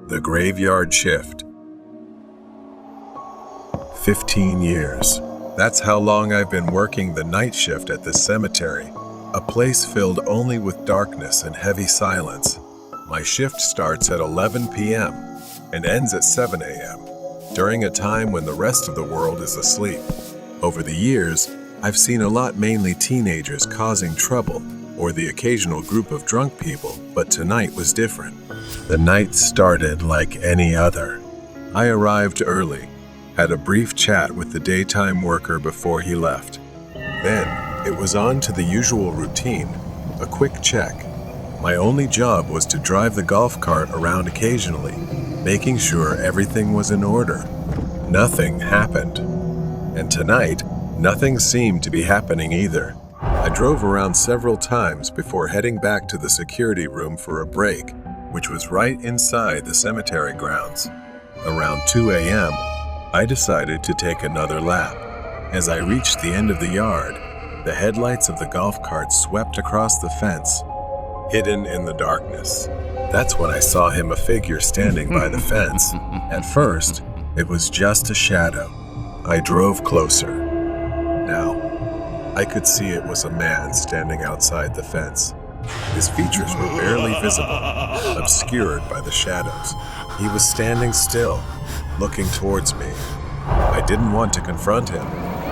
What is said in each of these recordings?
The Graveyard Shift. 15 years. That's how long I've been working the night shift at this cemetery, a place filled only with darkness and heavy silence. My shift starts at 11 p.m. and ends at 7 a.m., during a time when the rest of the world is asleep. Over the years, I've seen a lot, mainly teenagers causing trouble or the occasional group of drunk people, but tonight was different. The night started like any other. I arrived early, had a brief chat with the daytime worker before he left. Then, it was on to the usual routine, a quick check. My only job was to drive the golf cart around occasionally, making sure everything was in order. Nothing happened. And tonight, nothing seemed to be happening either. I drove around several times before heading back to the security room for a break, which was right inside the cemetery grounds. Around 2 a.m., I decided to take another lap. As I reached the end of the yard, the headlights of the golf cart swept across the fence, hidden in the darkness. That's when I saw him, a figure standing by the fence. At first, it was just a shadow. I drove closer. Now, I could see it was a man standing outside the fence. His features were barely visible, obscured by the shadows. He was standing still, looking towards me. I didn't want to confront him,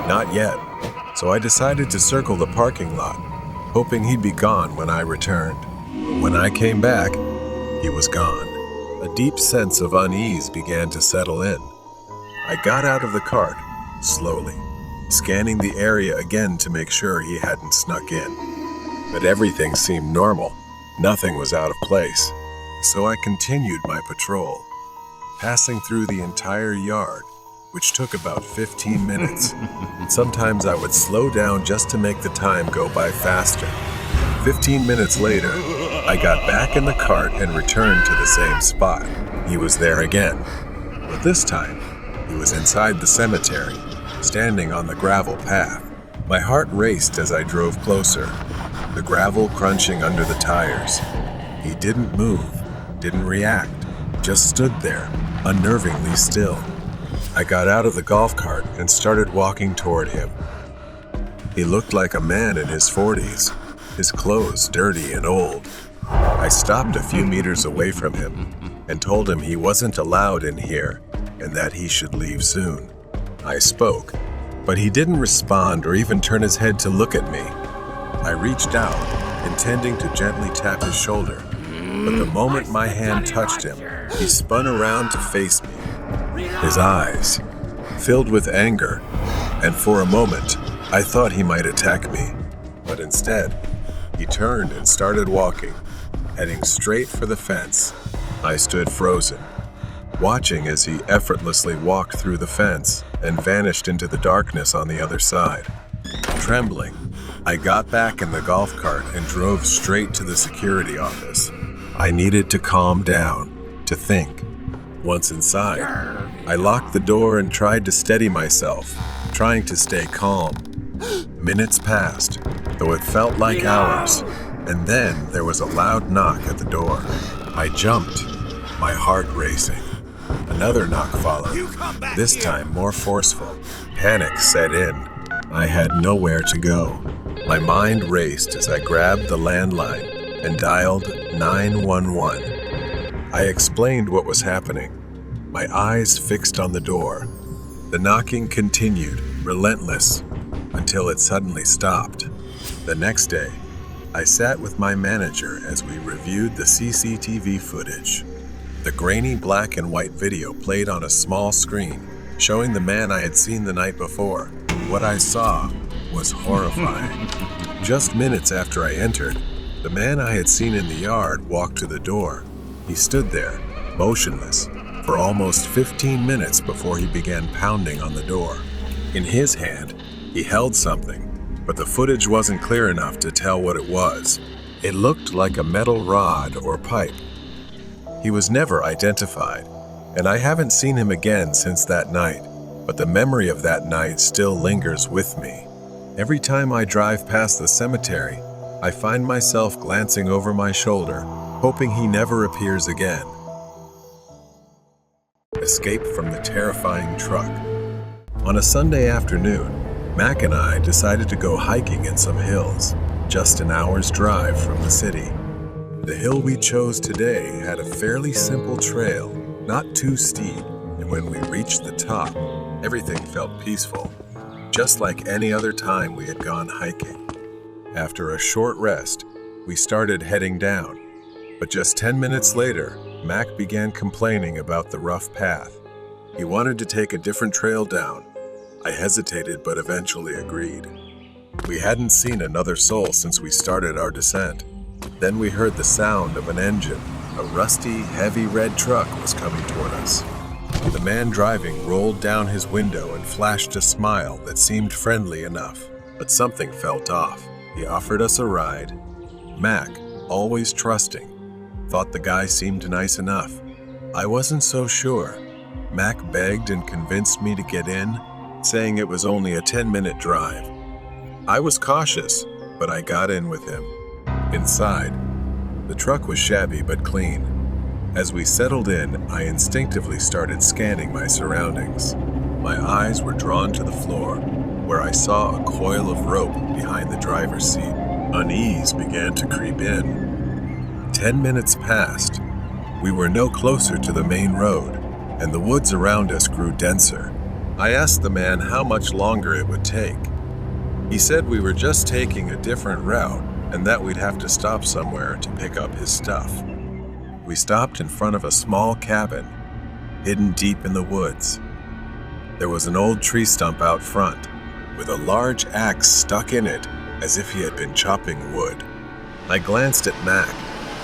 not yet, so I decided to circle the parking lot, hoping he'd be gone when I returned. When I came back, he was gone. A deep sense of unease began to settle in. I got out of the cart, slowly, scanning the area again to make sure he hadn't snuck in. But everything seemed normal. Nothing was out of place. So I continued my patrol, passing through the entire yard, which took about 15 minutes. Sometimes I would slow down just to make the time go by faster. 15 minutes later, I got back in the cart and returned to the same spot. He was there again, but this time, he was inside the cemetery, standing on the gravel path. My heart raced as I drove closer, the gravel crunching under the tires. He didn't move, didn't react, just stood there, unnervingly still. I got out of the golf cart and started walking toward him. He looked like a man in his 40s, his clothes dirty and old. I stopped a few meters away from him and told him he wasn't allowed in here and that he should leave soon. I spoke, but he didn't respond or even turn his head to look at me. I reached out, intending to gently tap his shoulder, but the moment my hand touched him, he spun around to face me, his eyes filled with anger, and for a moment, I thought he might attack me. But instead, he turned and started walking, heading straight for the fence. I stood frozen, watching as he effortlessly walked through the fence and vanished into the darkness on the other side. Trembling, I got back in the golf cart and drove straight to the security office. I needed to calm down, to think. Once inside, I locked the door and tried to steady myself, trying to stay calm. Minutes passed, though it felt like hours, and then there was a loud knock at the door. I jumped, my heart racing. Another knock followed, this time more forceful. Panic set in. I had nowhere to go. My mind raced as I grabbed the landline and dialed 911. I explained what was happening, my eyes fixed on the door. The knocking continued, relentless, until it suddenly stopped. The next day, I sat with my manager as we reviewed the CCTV footage. The grainy black and white video played on a small screen, showing the man I had seen the night before. What I saw was horrifying. Just minutes after I entered, the man I had seen in the yard walked to the door. He stood there, motionless, for almost 15 minutes before he began pounding on the door. In his hand, he held something, but the footage wasn't clear enough to tell what it was. It looked like a metal rod or pipe. He was never identified, and I haven't seen him again since that night, but the memory of that night still lingers with me. Every time I drive past the cemetery, I find myself glancing over my shoulder, hoping he never appears again. escape from the terrifying truck. On a Sunday afternoon, Mac and I decided to go hiking in some hills, just an hour's drive from the city. The hill we chose today had a fairly simple trail, not too steep, and when we reached the top, everything felt peaceful, just like any other time we had gone hiking. After a short rest, we started heading down, but just 10 minutes later, Mac began complaining about the rough path. He wanted to take a different trail down. I hesitated but eventually agreed. We hadn't seen another soul since we started our descent. Then we heard the sound of an engine. A rusty, heavy red truck was coming toward us. The man driving rolled down his window and flashed a smile that seemed friendly enough, but something felt off. He offered us a ride. Mac, always trusting, thought the guy seemed nice enough. I wasn't so sure. Mac begged and convinced me to get in, saying it was only a 10-minute drive. I was cautious, but I got in with him. Inside, the truck was shabby but clean. As we settled in, I instinctively started scanning my surroundings. My eyes were drawn to the floor, where I saw a coil of rope behind the driver's seat. Unease began to creep in. 10 minutes passed. We were no closer to the main road, and the woods around us grew denser. I asked the man how much longer it would take. He said we were just taking a different route and that we'd have to stop somewhere to pick up his stuff. We stopped in front of a small cabin, hidden deep in the woods. There was an old tree stump out front, with a large axe stuck in it as if he had been chopping wood. I glanced at Mac,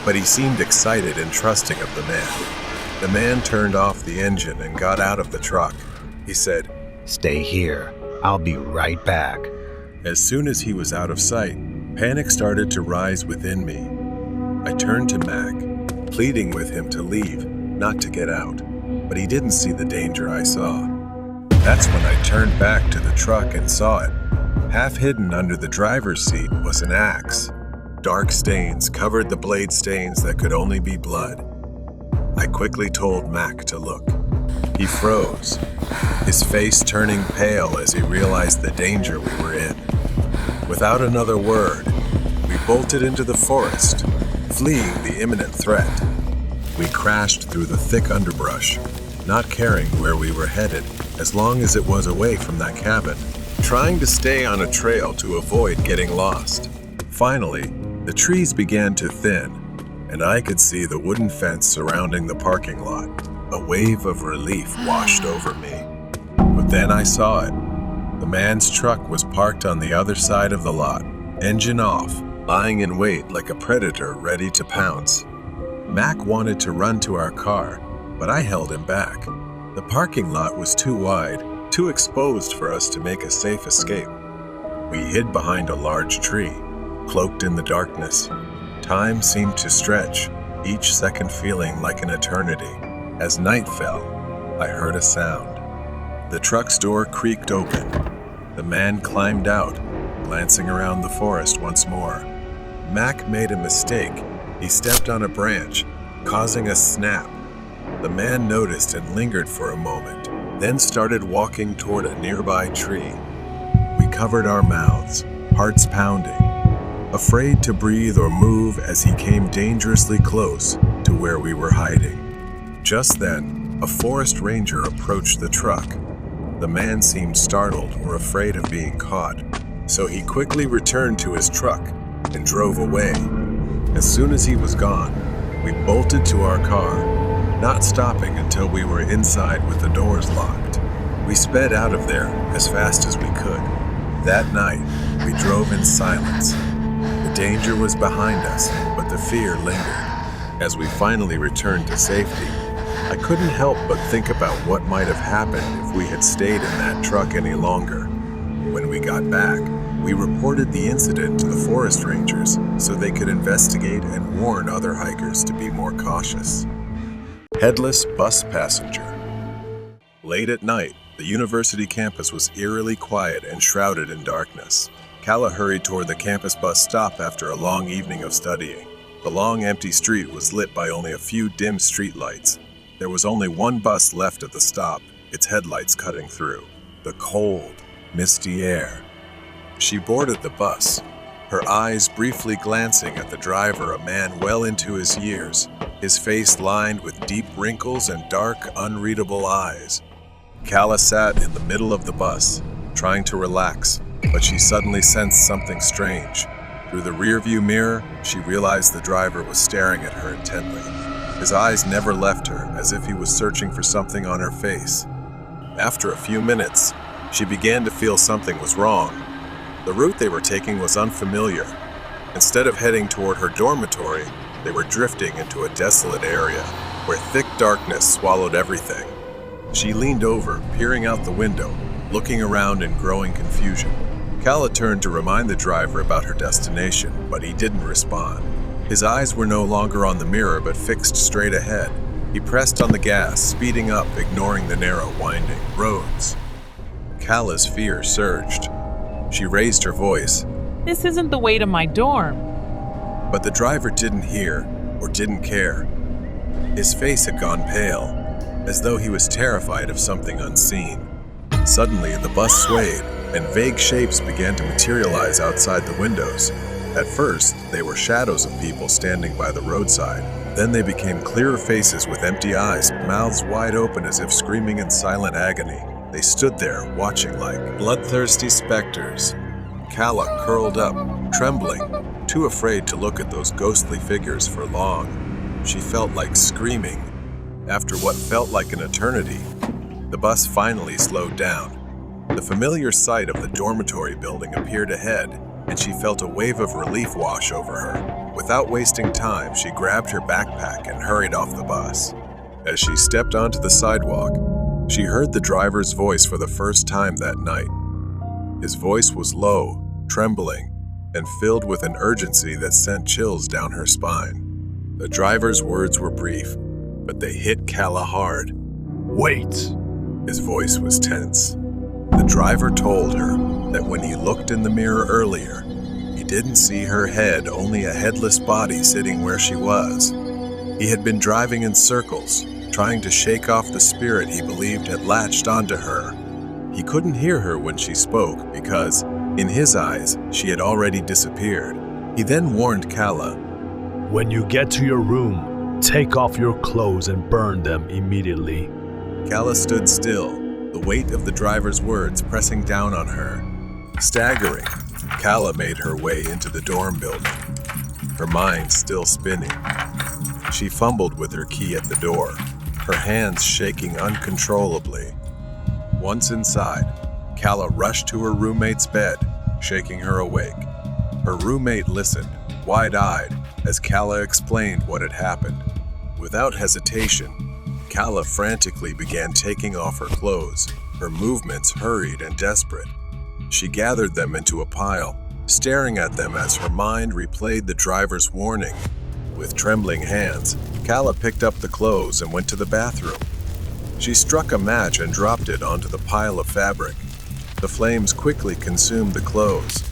but he seemed excited and trusting of the man. The man turned off the engine and got out of the truck. He said, "Stay here. I'll be right back." As soon as he was out of sight, panic started to rise within me. I turned to Mac, pleading with him to leave, not to get out, but he didn't see the danger I saw. That's when I turned back to the truck and saw it. Half hidden under the driver's seat was an axe. Dark stains covered the blade stains that could only be blood. I quickly told Mac to look. He froze, his face turning pale as he realized the danger we were in. Without another word, we bolted into the forest, fleeing the imminent threat. We crashed through the thick underbrush, not caring where we were headed as long as it was away from that cabin, trying to stay on a trail to avoid getting lost. Finally, the trees began to thin, and I could see the wooden fence surrounding the parking lot. A wave of relief washed over me. But then I saw it. The man's truck was parked on the other side of the lot, engine off, lying in wait like a predator ready to pounce. Mac wanted to run to our car, but I held him back. The parking lot was too wide, too exposed for us to make a safe escape. We hid behind a large tree, cloaked in the darkness. Time seemed to stretch, each second feeling like an eternity. As night fell, I heard a sound. The truck's door creaked open. The man climbed out, glancing around the forest once more. Mac made a mistake. He stepped on a branch, causing a snap. The man noticed and lingered for a moment, then started walking toward a nearby tree. We covered our mouths, hearts pounding, afraid to breathe or move as he came dangerously close to where we were hiding. Just then, a forest ranger approached the truck. The man seemed startled or afraid of being caught, so he quickly returned to his truck and drove away. As soon as he was gone, we bolted to our car, not stopping until we were inside with the doors locked. We sped out of there as fast as we could. That night, we drove in silence. The danger was behind us, but the fear lingered. As we finally returned to safety, I couldn't help but think about what might have happened if we had stayed in that truck any longer. When we got back, we reported the incident to the forest rangers so they could investigate and warn other hikers to be more cautious. Headless bus passenger. Late at night, the university campus was eerily quiet and shrouded in darkness. Kala hurried toward the campus bus stop after a long evening of studying. The long, empty street was lit by only a few dim streetlights. There was only one bus left at the stop, its headlights cutting through the cold, misty air. She boarded the bus, her eyes briefly glancing at the driver, a man well into his years, his face lined with deep wrinkles and dark, unreadable eyes. Calla sat in the middle of the bus, trying to relax, but she suddenly sensed something strange. Through the rearview mirror, she realized the driver was staring at her intently. His eyes never left her, as if he was searching for something on her face. After a few minutes, she began to feel something was wrong. The route they were taking was unfamiliar. Instead of heading toward her dormitory, they were drifting into a desolate area where thick darkness swallowed everything. She leaned over, peering out the window, looking around in growing confusion. Calla turned to remind the driver about her destination, but he didn't respond. His eyes were no longer on the mirror but fixed straight ahead. He pressed on the gas, speeding up, ignoring the narrow, winding roads. Calla's fear surged. She raised her voice. This isn't the way to my dorm. But the driver didn't hear or didn't care. His face had gone pale, as though he was terrified of something unseen. Suddenly, the bus swayed, and vague shapes began to materialize outside the windows. At first, they were shadows of people standing by the roadside. Then they became clearer faces with empty eyes, mouths wide open as if screaming in silent agony. They stood there, watching like bloodthirsty specters. Calla curled up, trembling, too afraid to look at those ghostly figures for long. She felt like screaming. After what felt like an eternity, the bus finally slowed down. The familiar sight of the dormitory building appeared ahead, and she felt a wave of relief wash over her. Without wasting time, she grabbed her backpack and hurried off the bus. As she stepped onto the sidewalk, she heard the driver's voice for the first time that night. His voice was low, trembling, and filled with an urgency that sent chills down her spine. The driver's words were brief, but they hit Calla hard. Wait! His voice was tense. The driver told her that when he looked in the mirror earlier, he didn't see her head, only a headless body sitting where she was. He had been driving in circles, trying to shake off the spirit he believed had latched onto her. He couldn't hear her when she spoke because, in his eyes, she had already disappeared. He then warned Calla, "When you get to your room, take off your clothes and burn them immediately." Calla stood still, the weight of the driver's words pressing down on her. Staggering, Calla made her way into the dorm building, her mind still spinning. She fumbled with her key at the door, her hands shaking uncontrollably. Once inside, Calla rushed to her roommate's bed, shaking her awake. Her roommate listened, wide-eyed, as Calla explained what had happened. Without hesitation, Calla frantically began taking off her clothes, her movements hurried and desperate. She gathered them into a pile, staring at them as her mind replayed the driver's warning. With trembling hands, Calla picked up the clothes and went to the bathroom. She struck a match and dropped it onto the pile of fabric. The flames quickly consumed the clothes.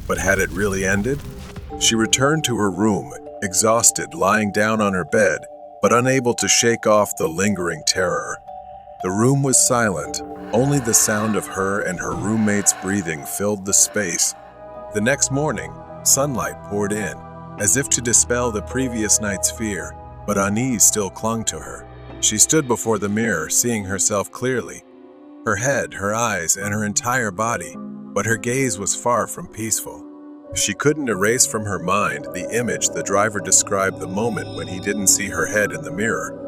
But had it really ended? She returned to her room, exhausted, lying down on her bed, but unable to shake off the lingering terror. The room was silent. Only the sound of her and her roommate's breathing filled the space. The next morning, sunlight poured in, as if to dispel the previous night's fear, but unease still clung to her. She stood before the mirror, seeing herself clearly. Her head, her eyes, and her entire body, but her gaze was far from peaceful. She couldn't erase from her mind the image the driver described the moment when he didn't see her head in the mirror.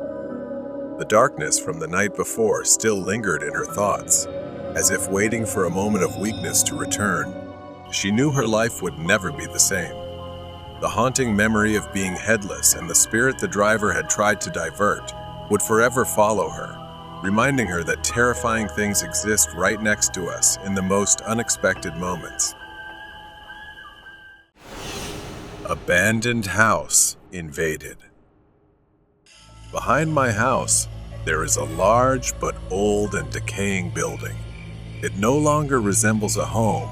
The darkness from the night before still lingered in her thoughts, as if waiting for a moment of weakness to return. She knew her life would never be the same. The haunting memory of being headless and the spirit the driver had tried to divert would forever follow her, reminding her that terrifying things exist right next to us in the most unexpected moments. Abandoned house invaded. Behind my house, there is a large but old and decaying building. It no longer resembles a home.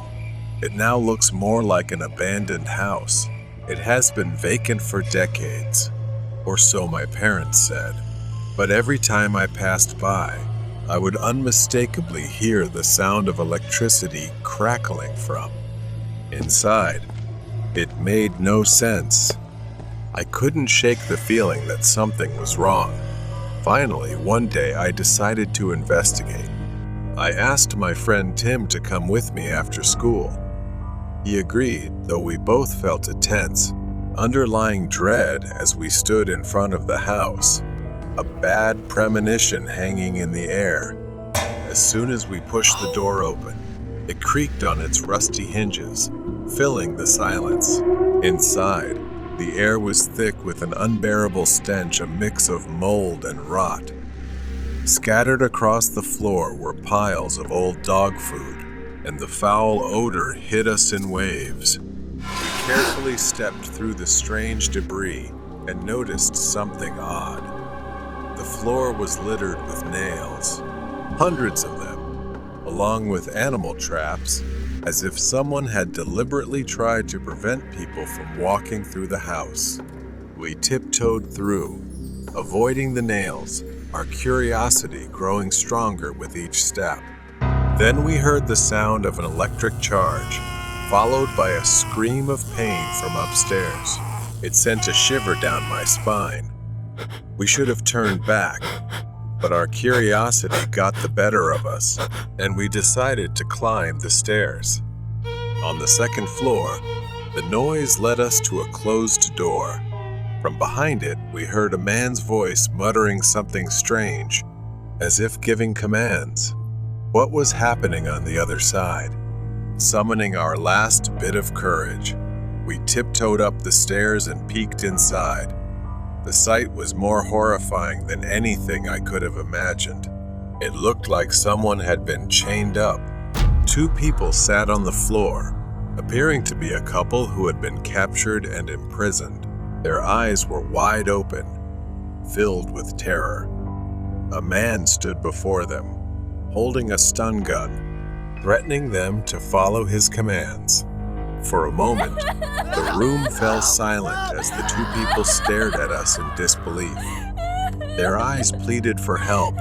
It now looks more like an abandoned house. It has been vacant for decades, or so my parents said. But every time I passed by, I would unmistakably hear the sound of electricity crackling from inside. It made no sense. I couldn't shake the feeling that something was wrong. Finally, one day I decided to investigate. I asked my friend Tim to come with me after school. He agreed, though we both felt a tense, underlying dread as we stood in front of the house, a bad premonition hanging in the air. As soon as we pushed the door open, it creaked on its rusty hinges, filling the silence. Inside, the air was thick with an unbearable stench, a mix of mold and rot. Scattered across the floor were piles of old dog food, and the foul odor hit us in waves. We carefully stepped through the strange debris and noticed something odd. The floor was littered with nails, hundreds of them, along with animal traps, as if someone had deliberately tried to prevent people from walking through the house. We tiptoed through, avoiding the nails, our curiosity growing stronger with each step. Then we heard the sound of an electric charge, followed by a scream of pain from upstairs. It sent a shiver down my spine. We should have turned back, but our curiosity got the better of us, and we decided to climb the stairs. On the second floor, the noise led us to a closed door. From behind it, we heard a man's voice muttering something strange, as if giving commands. What was happening on the other side? Summoning our last bit of courage, we tiptoed up the stairs and peeked inside. The sight was more horrifying than anything I could have imagined. It looked like someone had been chained up. Two people sat on the floor, appearing to be a couple who had been captured and imprisoned. Their eyes were wide open, filled with terror. A man stood before them, holding a stun gun, threatening them to follow his commands. For a moment, the room fell silent as the two people stared at us in disbelief. Their eyes pleaded for help,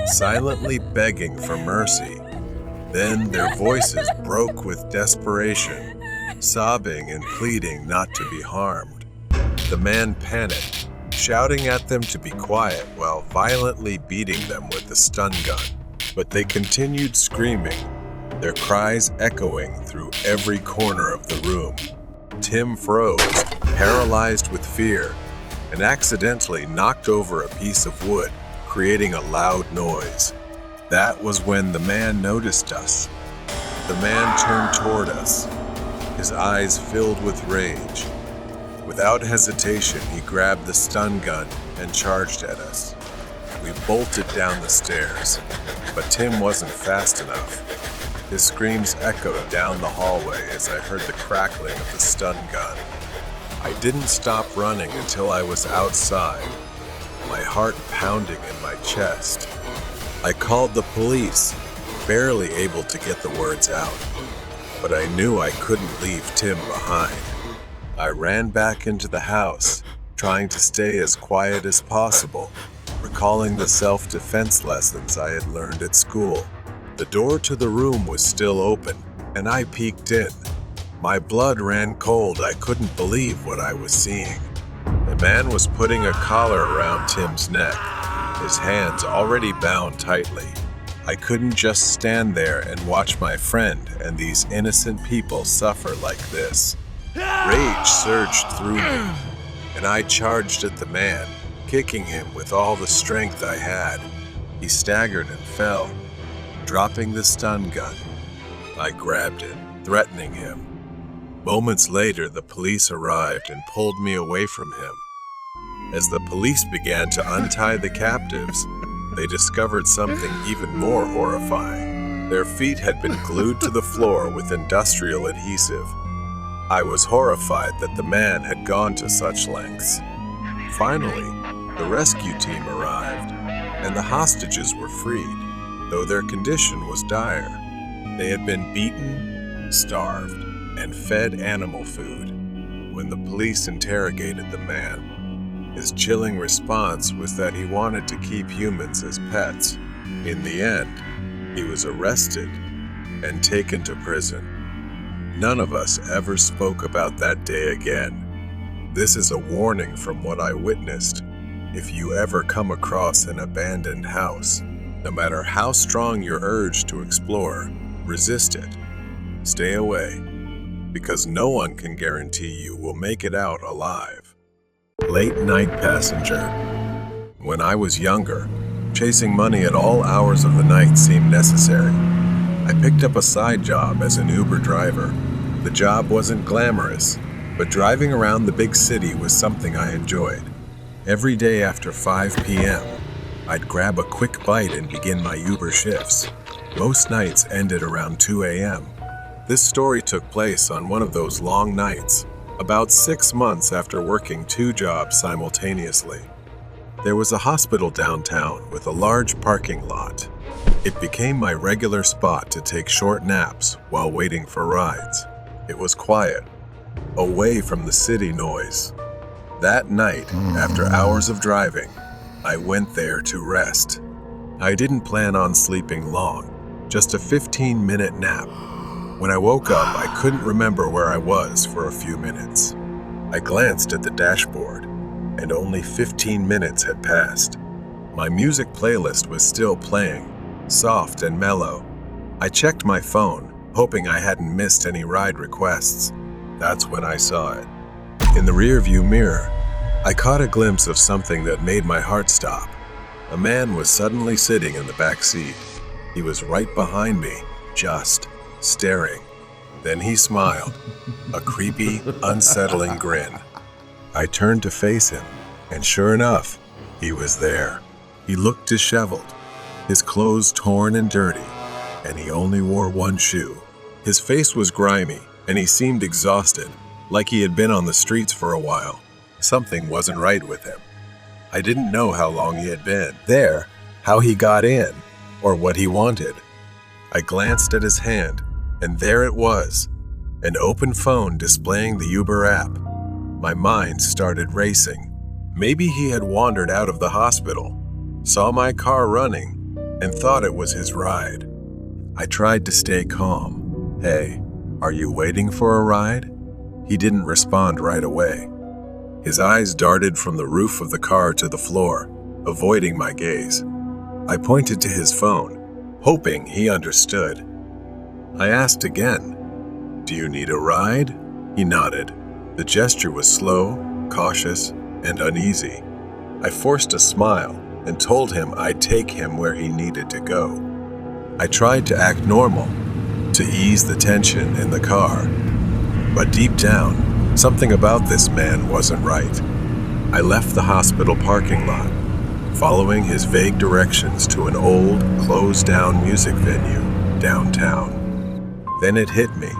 silently begging for mercy. Then their voices broke with desperation, sobbing and pleading not to be harmed. The man panicked, shouting at them to be quiet while violently beating them with the stun gun. But they continued screaming, their cries echoing through every corner of the room. Tim froze, paralyzed with fear, and accidentally knocked over a piece of wood, creating a loud noise. That was when the man noticed us. The man turned toward us, his eyes filled with rage. Without hesitation, he grabbed the stun gun and charged at us. We bolted down the stairs, but Tim wasn't fast enough. His screams echoed down the hallway as I heard the crackling of the stun gun. I didn't stop running until I was outside, my heart pounding in my chest. I called the police, barely able to get the words out, but I knew I couldn't leave Tim behind. I ran back into the house, trying to stay as quiet as possible, recalling the self-defense lessons I had learned at school. The door to the room was still open, and I peeked in. My blood ran cold. I couldn't believe what I was seeing. The man was putting a collar around Tim's neck, his hands already bound tightly. I couldn't just stand there and watch my friend and these innocent people suffer like this. Rage surged through me, and I charged at the man, kicking him with all the strength I had. He staggered and fell, dropping the stun gun. I grabbed it, threatening him. Moments later, the police arrived and pulled me away from him. As the police began to untie the captives, they discovered something even more horrifying. Their feet had been glued to the floor with industrial adhesive. I was horrified that the man had gone to such lengths. Finally, the rescue team arrived, and the hostages were freed, though their condition was dire. They had been beaten, starved, and fed animal food. When the police interrogated the man, His chilling response was that he wanted to keep humans as pets. In the end, he was arrested and taken to prison. None of us ever spoke about that day again. This is a warning from what I witnessed. If you ever come across an abandoned house, no matter how strong your urge to explore, resist it. Stay away, because no one can guarantee you will make it out alive. Late night passenger. When I was younger, chasing money at all hours of the night seemed necessary. I picked up a side job as an Uber driver. The job wasn't glamorous, but driving around the big city was something I enjoyed. Every day after 5 p.m., I'd grab a quick bite and begin my Uber shifts. Most nights ended around 2 a.m. This story took place on one of those long nights, about 6 months after working 2 jobs simultaneously. There was a hospital downtown with a large parking lot. It became my regular spot to take short naps while waiting for rides. It was quiet, away from the city noise. That night, after hours of driving, I went there to rest. I didn't plan on sleeping long, just a 15-minute nap. When I woke up, I couldn't remember where I was for a few minutes. I glanced at the dashboard, and only 15 minutes had passed. My music playlist was still playing, soft and mellow. I checked my phone, hoping I hadn't missed any ride requests. That's when I saw it. In the rearview mirror, I caught a glimpse of something that made my heart stop. A man was suddenly sitting in the back seat. He was right behind me, just staring. Then he smiled, a creepy, unsettling grin. I turned to face him, and sure enough, he was there. He looked disheveled, his clothes torn and dirty, and he only wore one shoe. His face was grimy, and he seemed exhausted, like he had been on the streets for a while. Something wasn't right with him. I didn't know how long he had been there, how he got in, or what he wanted. I glanced at his hand, and there it was, an open phone displaying the Uber app. My mind started racing. Maybe he had wandered out of the hospital, saw my car running, and thought it was his ride. I tried to stay calm. "Hey, are you waiting for a ride?" He didn't respond right away. His eyes darted from the roof of the car to the floor, avoiding my gaze. I pointed to his phone, hoping he understood. I asked again, "Do you need a ride?" He nodded. The gesture was slow, cautious, and uneasy. I forced a smile and told him I'd take him where he needed to go. I tried to act normal, to ease the tension in the car. But deep down, something about this man wasn't right. I left the hospital parking lot, following his vague directions to an old, closed-down music venue downtown. Then it hit me.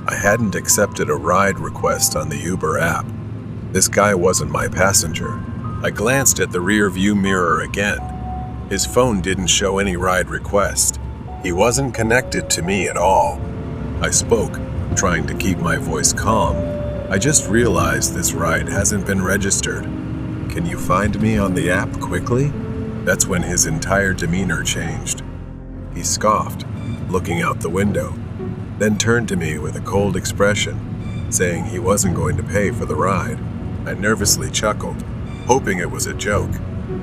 I hadn't accepted a ride request on the Uber app. This guy wasn't my passenger. I glanced at the rear-view mirror again. His phone didn't show any ride request. He wasn't connected to me at all. I spoke, trying to keep my voice calm. "I just realized this ride hasn't been registered. Can you find me on the app quickly?" That's when his entire demeanor changed. He scoffed, looking out the window, then turned to me with a cold expression, saying he wasn't going to pay for the ride. I nervously chuckled, hoping it was a joke,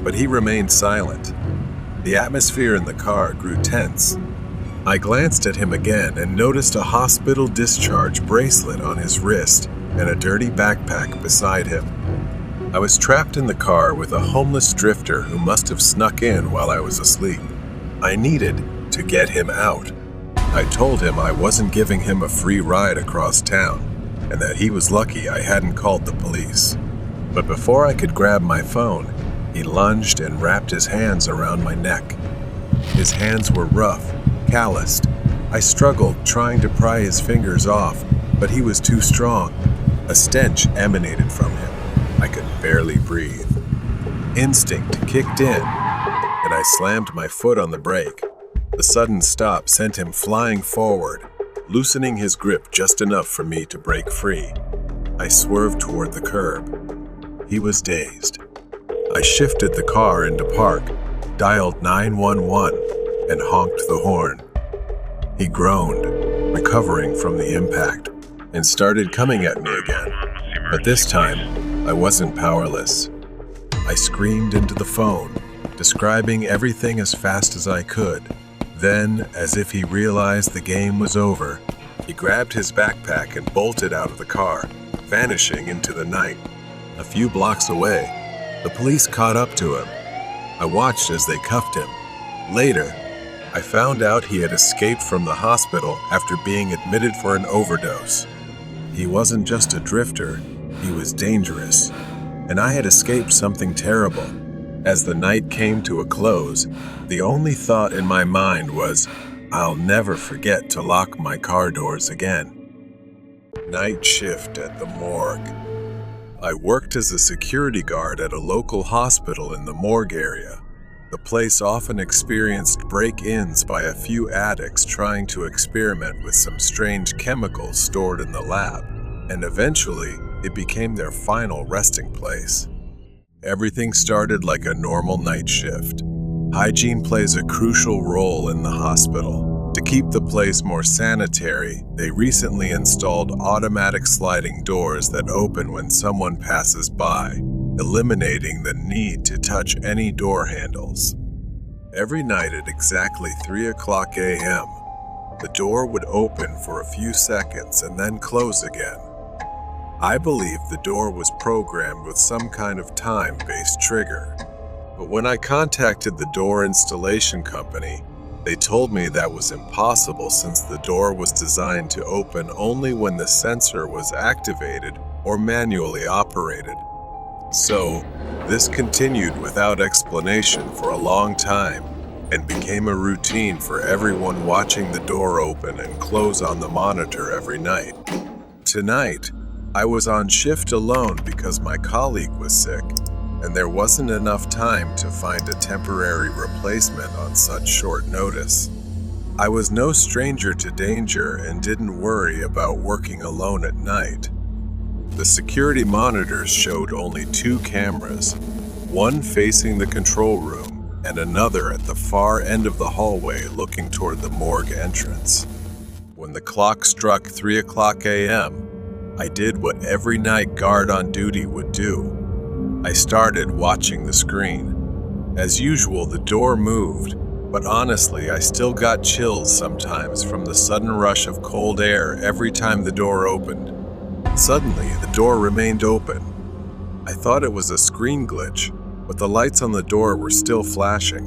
but he remained silent. The atmosphere in the car grew tense. I glanced at him again and noticed a hospital discharge bracelet on his wrist and a dirty backpack beside him. I was trapped in the car with a homeless drifter who must have snuck in while I was asleep. I needed to get him out. I told him I wasn't giving him a free ride across town, and that he was lucky I hadn't called the police. But before I could grab my phone, he lunged and wrapped his hands around my neck. His hands were rough, calloused. I struggled trying to pry his fingers off, but he was too strong. A stench emanated from him. I could barely breathe. Instinct kicked in, and I slammed my foot on the brake. The sudden stop sent him flying forward, loosening his grip just enough for me to break free. I swerved toward the curb. He was dazed. I shifted the car into park, dialed 911, and honked the horn. He groaned, recovering from the impact, and started coming at me again. But this time, I wasn't powerless. I screamed into the phone, describing everything as fast as I could. Then, as if he realized the game was over, he grabbed his backpack and bolted out of the car, vanishing into the night. A few blocks away, the police caught up to him. I watched as they cuffed him. Later, I found out he had escaped from the hospital after being admitted for an overdose. He wasn't just a drifter, he was dangerous, and I had escaped something terrible. As the night came to a close, the only thought in my mind was, I'll never forget to lock my car doors again. Night shift at the morgue. I worked as a security guard at a local hospital in the morgue area. The place often experienced break-ins by a few addicts trying to experiment with some strange chemicals stored in the lab, and eventually it became their final resting place. Everything started like a normal night shift. Hygiene plays a crucial role in the hospital. To keep the place more sanitary, they recently installed automatic sliding doors that open when someone passes by, eliminating the need to touch any door handles. Every night at exactly 3:00 a.m., the door would open for a few seconds and then close again. I believe the door was programmed with some kind of time-based trigger. But when I contacted the door installation company, they told me that was impossible since the door was designed to open only when the sensor was activated or manually operated. So, this continued without explanation for a long time and became a routine for everyone watching the door open and close on the monitor every night. Tonight, I was on shift alone because my colleague was sick, and there wasn't enough time to find a temporary replacement on such short notice. I was no stranger to danger and didn't worry about working alone at night. The security monitors showed only 2 cameras, one facing the control room and another at the far end of the hallway looking toward the morgue entrance. When the clock struck 3:00 a.m., I did what every night guard on duty would do. I started watching the screen. As usual, the door moved, but honestly, I still got chills sometimes from the sudden rush of cold air every time the door opened. Suddenly, the door remained open. I thought it was a screen glitch, but the lights on the door were still flashing.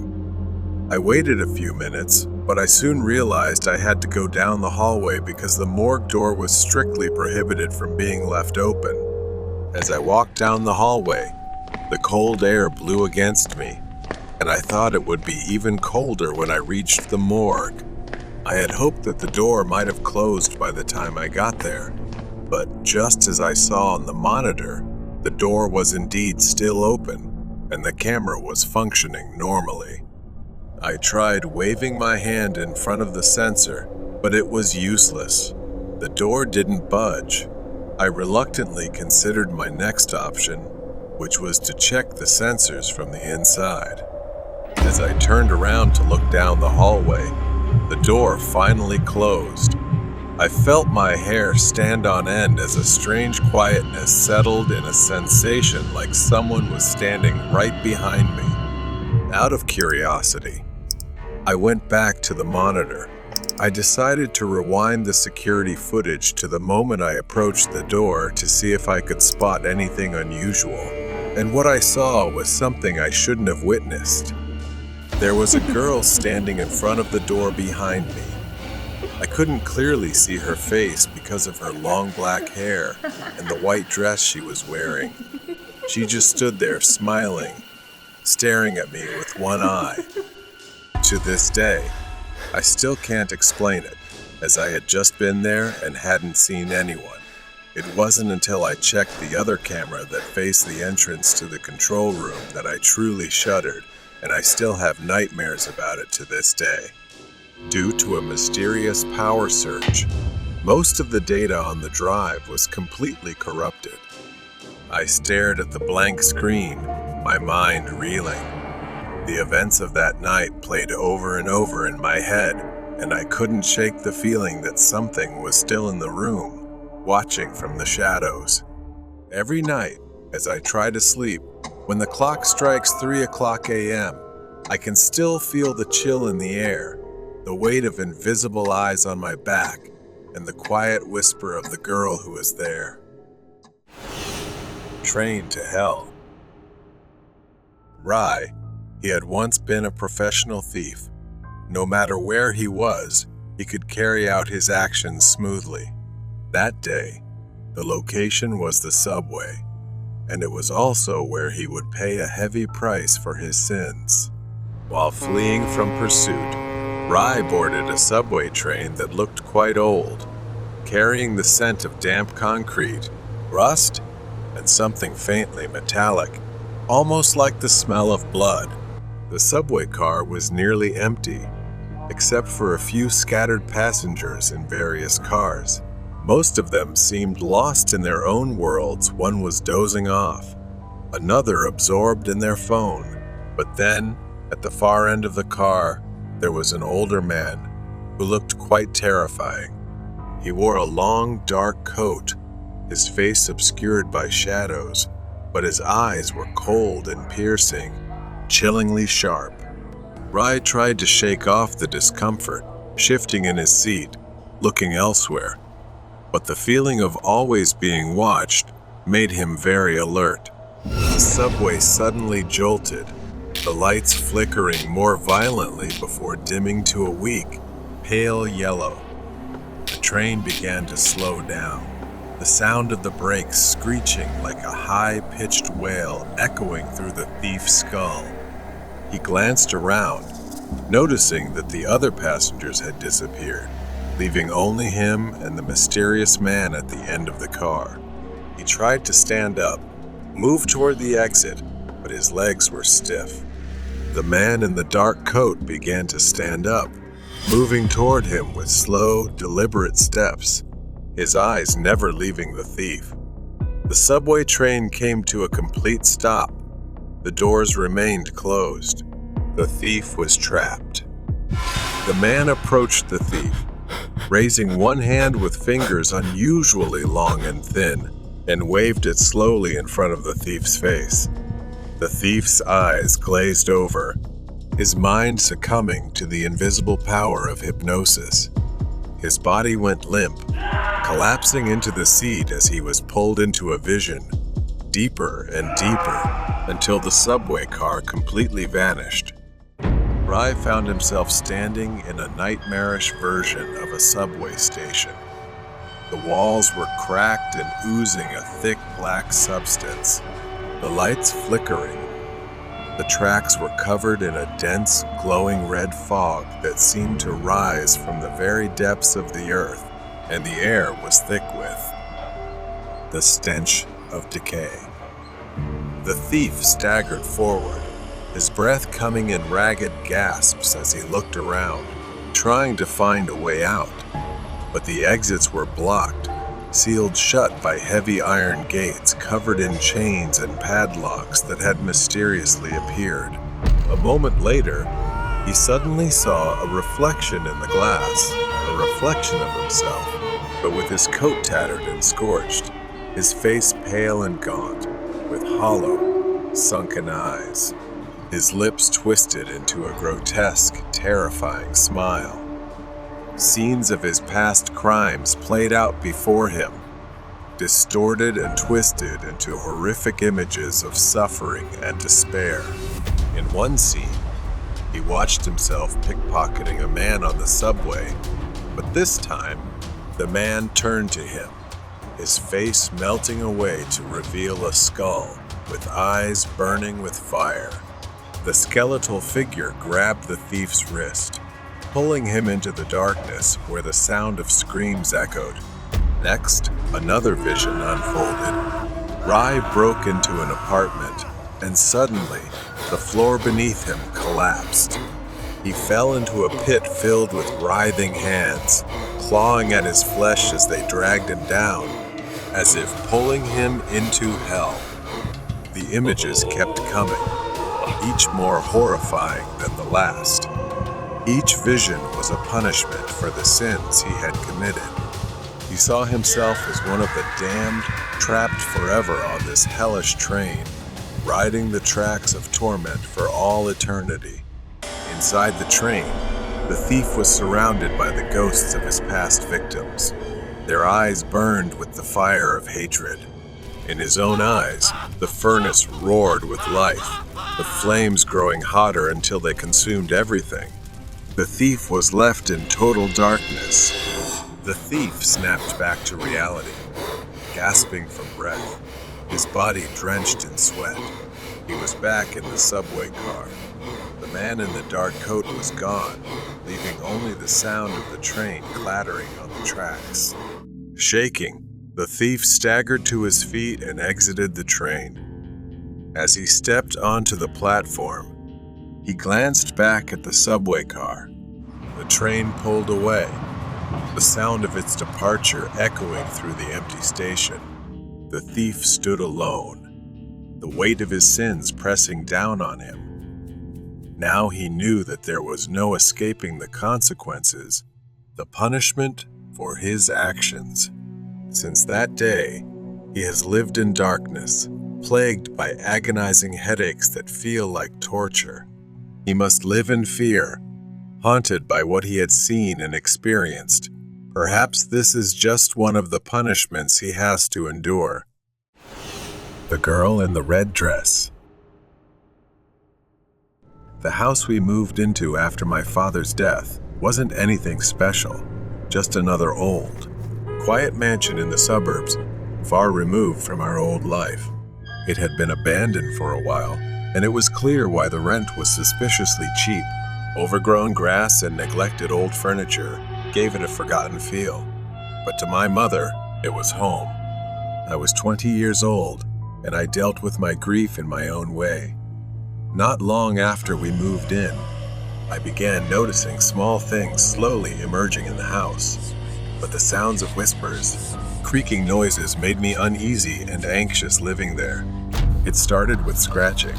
I waited a few minutes, but I soon realized I had to go down the hallway because the morgue door was strictly prohibited from being left open. As I walked down the hallway, the cold air blew against me, and I thought it would be even colder when I reached the morgue. I had hoped that the door might have closed by the time I got there, but just as I saw on the monitor, the door was indeed still open, and the camera was functioning normally. I tried waving my hand in front of the sensor, but it was useless. The door didn't budge. I reluctantly considered my next option, which was to check the sensors from the inside. As I turned around to look down the hallway, the door finally closed. I felt my hair stand on end as a strange quietness settled in a sensation like someone was standing right behind me. Out of curiosity, I went back to the monitor. I decided to rewind the security footage to the moment I approached the door to see if I could spot anything unusual. And what I saw was something I shouldn't have witnessed. There was a girl standing in front of the door behind me. I couldn't clearly see her face because of her long black hair and the white dress she was wearing. She just stood there smiling, staring at me with one eye. To this day, I still can't explain it, as I had just been there and hadn't seen anyone. It wasn't until I checked the other camera that faced the entrance to the control room that I truly shuddered, and I still have nightmares about it to this day. Due to a mysterious power surge, most of the data on the drive was completely corrupted. I stared at the blank screen, my mind reeling. The events of that night played over and over in my head, and I couldn't shake the feeling that something was still in the room, watching from the shadows. Every night, as I try to sleep, when the clock strikes 3 a.m., I can still feel the chill in the air, the weight of invisible eyes on my back, and the quiet whisper of the girl who is there. Trained to hell. Rai, he had once been a professional thief. No matter where he was, he could carry out his actions smoothly. That day, the location was the subway, and it was also where he would pay a heavy price for his sins. While fleeing from pursuit, Rai boarded a subway train that looked quite old, carrying the scent of damp concrete, rust, and something faintly metallic, almost like the smell of blood. The subway car was nearly empty, except for a few scattered passengers in various cars. Most of them seemed lost in their own worlds. One was dozing off, another absorbed in their phone. But then, at the far end of the car, there was an older man who looked quite terrifying. He wore a long, dark coat, his face obscured by shadows, but his eyes were cold and piercing, chillingly sharp. Rai tried to shake off the discomfort, shifting in his seat, looking elsewhere. But the feeling of always being watched made him very alert. The subway suddenly jolted, the lights flickering more violently before dimming to a weak, pale yellow. The train began to slow down, the sound of the brakes screeching like a high-pitched wail echoing through the thief's skull. He glanced around, noticing that the other passengers had disappeared, leaving only him and the mysterious man at the end of the car. He tried to stand up, move toward the exit, but his legs were stiff. The man in the dark coat began to stand up, moving toward him with slow, deliberate steps, his eyes never leaving the thief. The subway train came to a complete stop. The doors remained closed. The thief was trapped. The man approached the thief, raising one hand with fingers unusually long and thin, and waved it slowly in front of the thief's face. The thief's eyes glazed over, his mind succumbing to the invisible power of hypnosis. His body went limp, collapsing into the seat as he was pulled into a vision, deeper and deeper, until the subway car completely vanished. Rai found himself standing in a nightmarish version of a subway station. The walls were cracked and oozing a thick black substance, the lights flickering. The tracks were covered in a dense, glowing red fog that seemed to rise from the very depths of the earth, and the air was thick with the stench of decay. The thief staggered forward, his breath coming in ragged gasps as he looked around, trying to find a way out. But the exits were blocked, sealed shut by heavy iron gates covered in chains and padlocks that had mysteriously appeared. A moment later, he suddenly saw a reflection in the glass, a reflection of himself, but with his coat tattered and scorched, his face pale and gaunt, with hollow, sunken eyes. His lips twisted into a grotesque, terrifying smile. Scenes of his past crimes played out before him, distorted and twisted into horrific images of suffering and despair. In one scene, he watched himself pickpocketing a man on the subway, but this time, the man turned to him, his face melting away to reveal a skull with eyes burning with fire. The skeletal figure grabbed the thief's wrist, pulling him into the darkness where the sound of screams echoed. Next, another vision unfolded. Rai broke into an apartment, and suddenly, the floor beneath him collapsed. He fell into a pit filled with writhing hands, clawing at his flesh as they dragged him down. as if pulling him into hell. The images kept coming, each more horrifying than the last. Each vision was a punishment for the sins he had committed. He saw himself as one of the damned, trapped forever on this hellish train, riding the tracks of torment for all eternity. Inside the train, the thief was surrounded by the ghosts of his past victims. Their eyes burned with the fire of hatred. In his own eyes, the furnace roared with life, the flames growing hotter until they consumed everything. The thief was left in total darkness. The thief snapped back to reality, gasping for breath, his body drenched in sweat. He was back in the subway car. The man in the dark coat was gone, leaving only the sound of the train clattering on the tracks. Shaking, the thief staggered to his feet and exited the train. As he stepped onto the platform, he glanced back at the subway car. The train pulled away, the sound of its departure echoing through the empty station. The thief stood alone, the weight of his sins pressing down on him. Now he knew that there was no escaping the consequences, the punishment for his actions. Since that day, he has lived in darkness, plagued by agonizing headaches that feel like torture. He must live in fear, haunted by what he had seen and experienced. Perhaps this is just one of the punishments he has to endure. The girl in the red dress. The house we moved into after my father's death wasn't anything special, just another old, quiet mansion in the suburbs, far removed from our old life. It had been abandoned for a while, and it was clear why the rent was suspiciously cheap. Overgrown grass and neglected old furniture gave it a forgotten feel. But to my mother, it was home. I was 20 years old, and I dealt with my grief in my own way. Not long after we moved in, I began noticing small things slowly emerging in the house. But the sounds of whispers, creaking noises made me uneasy and anxious living there. It started with scratching,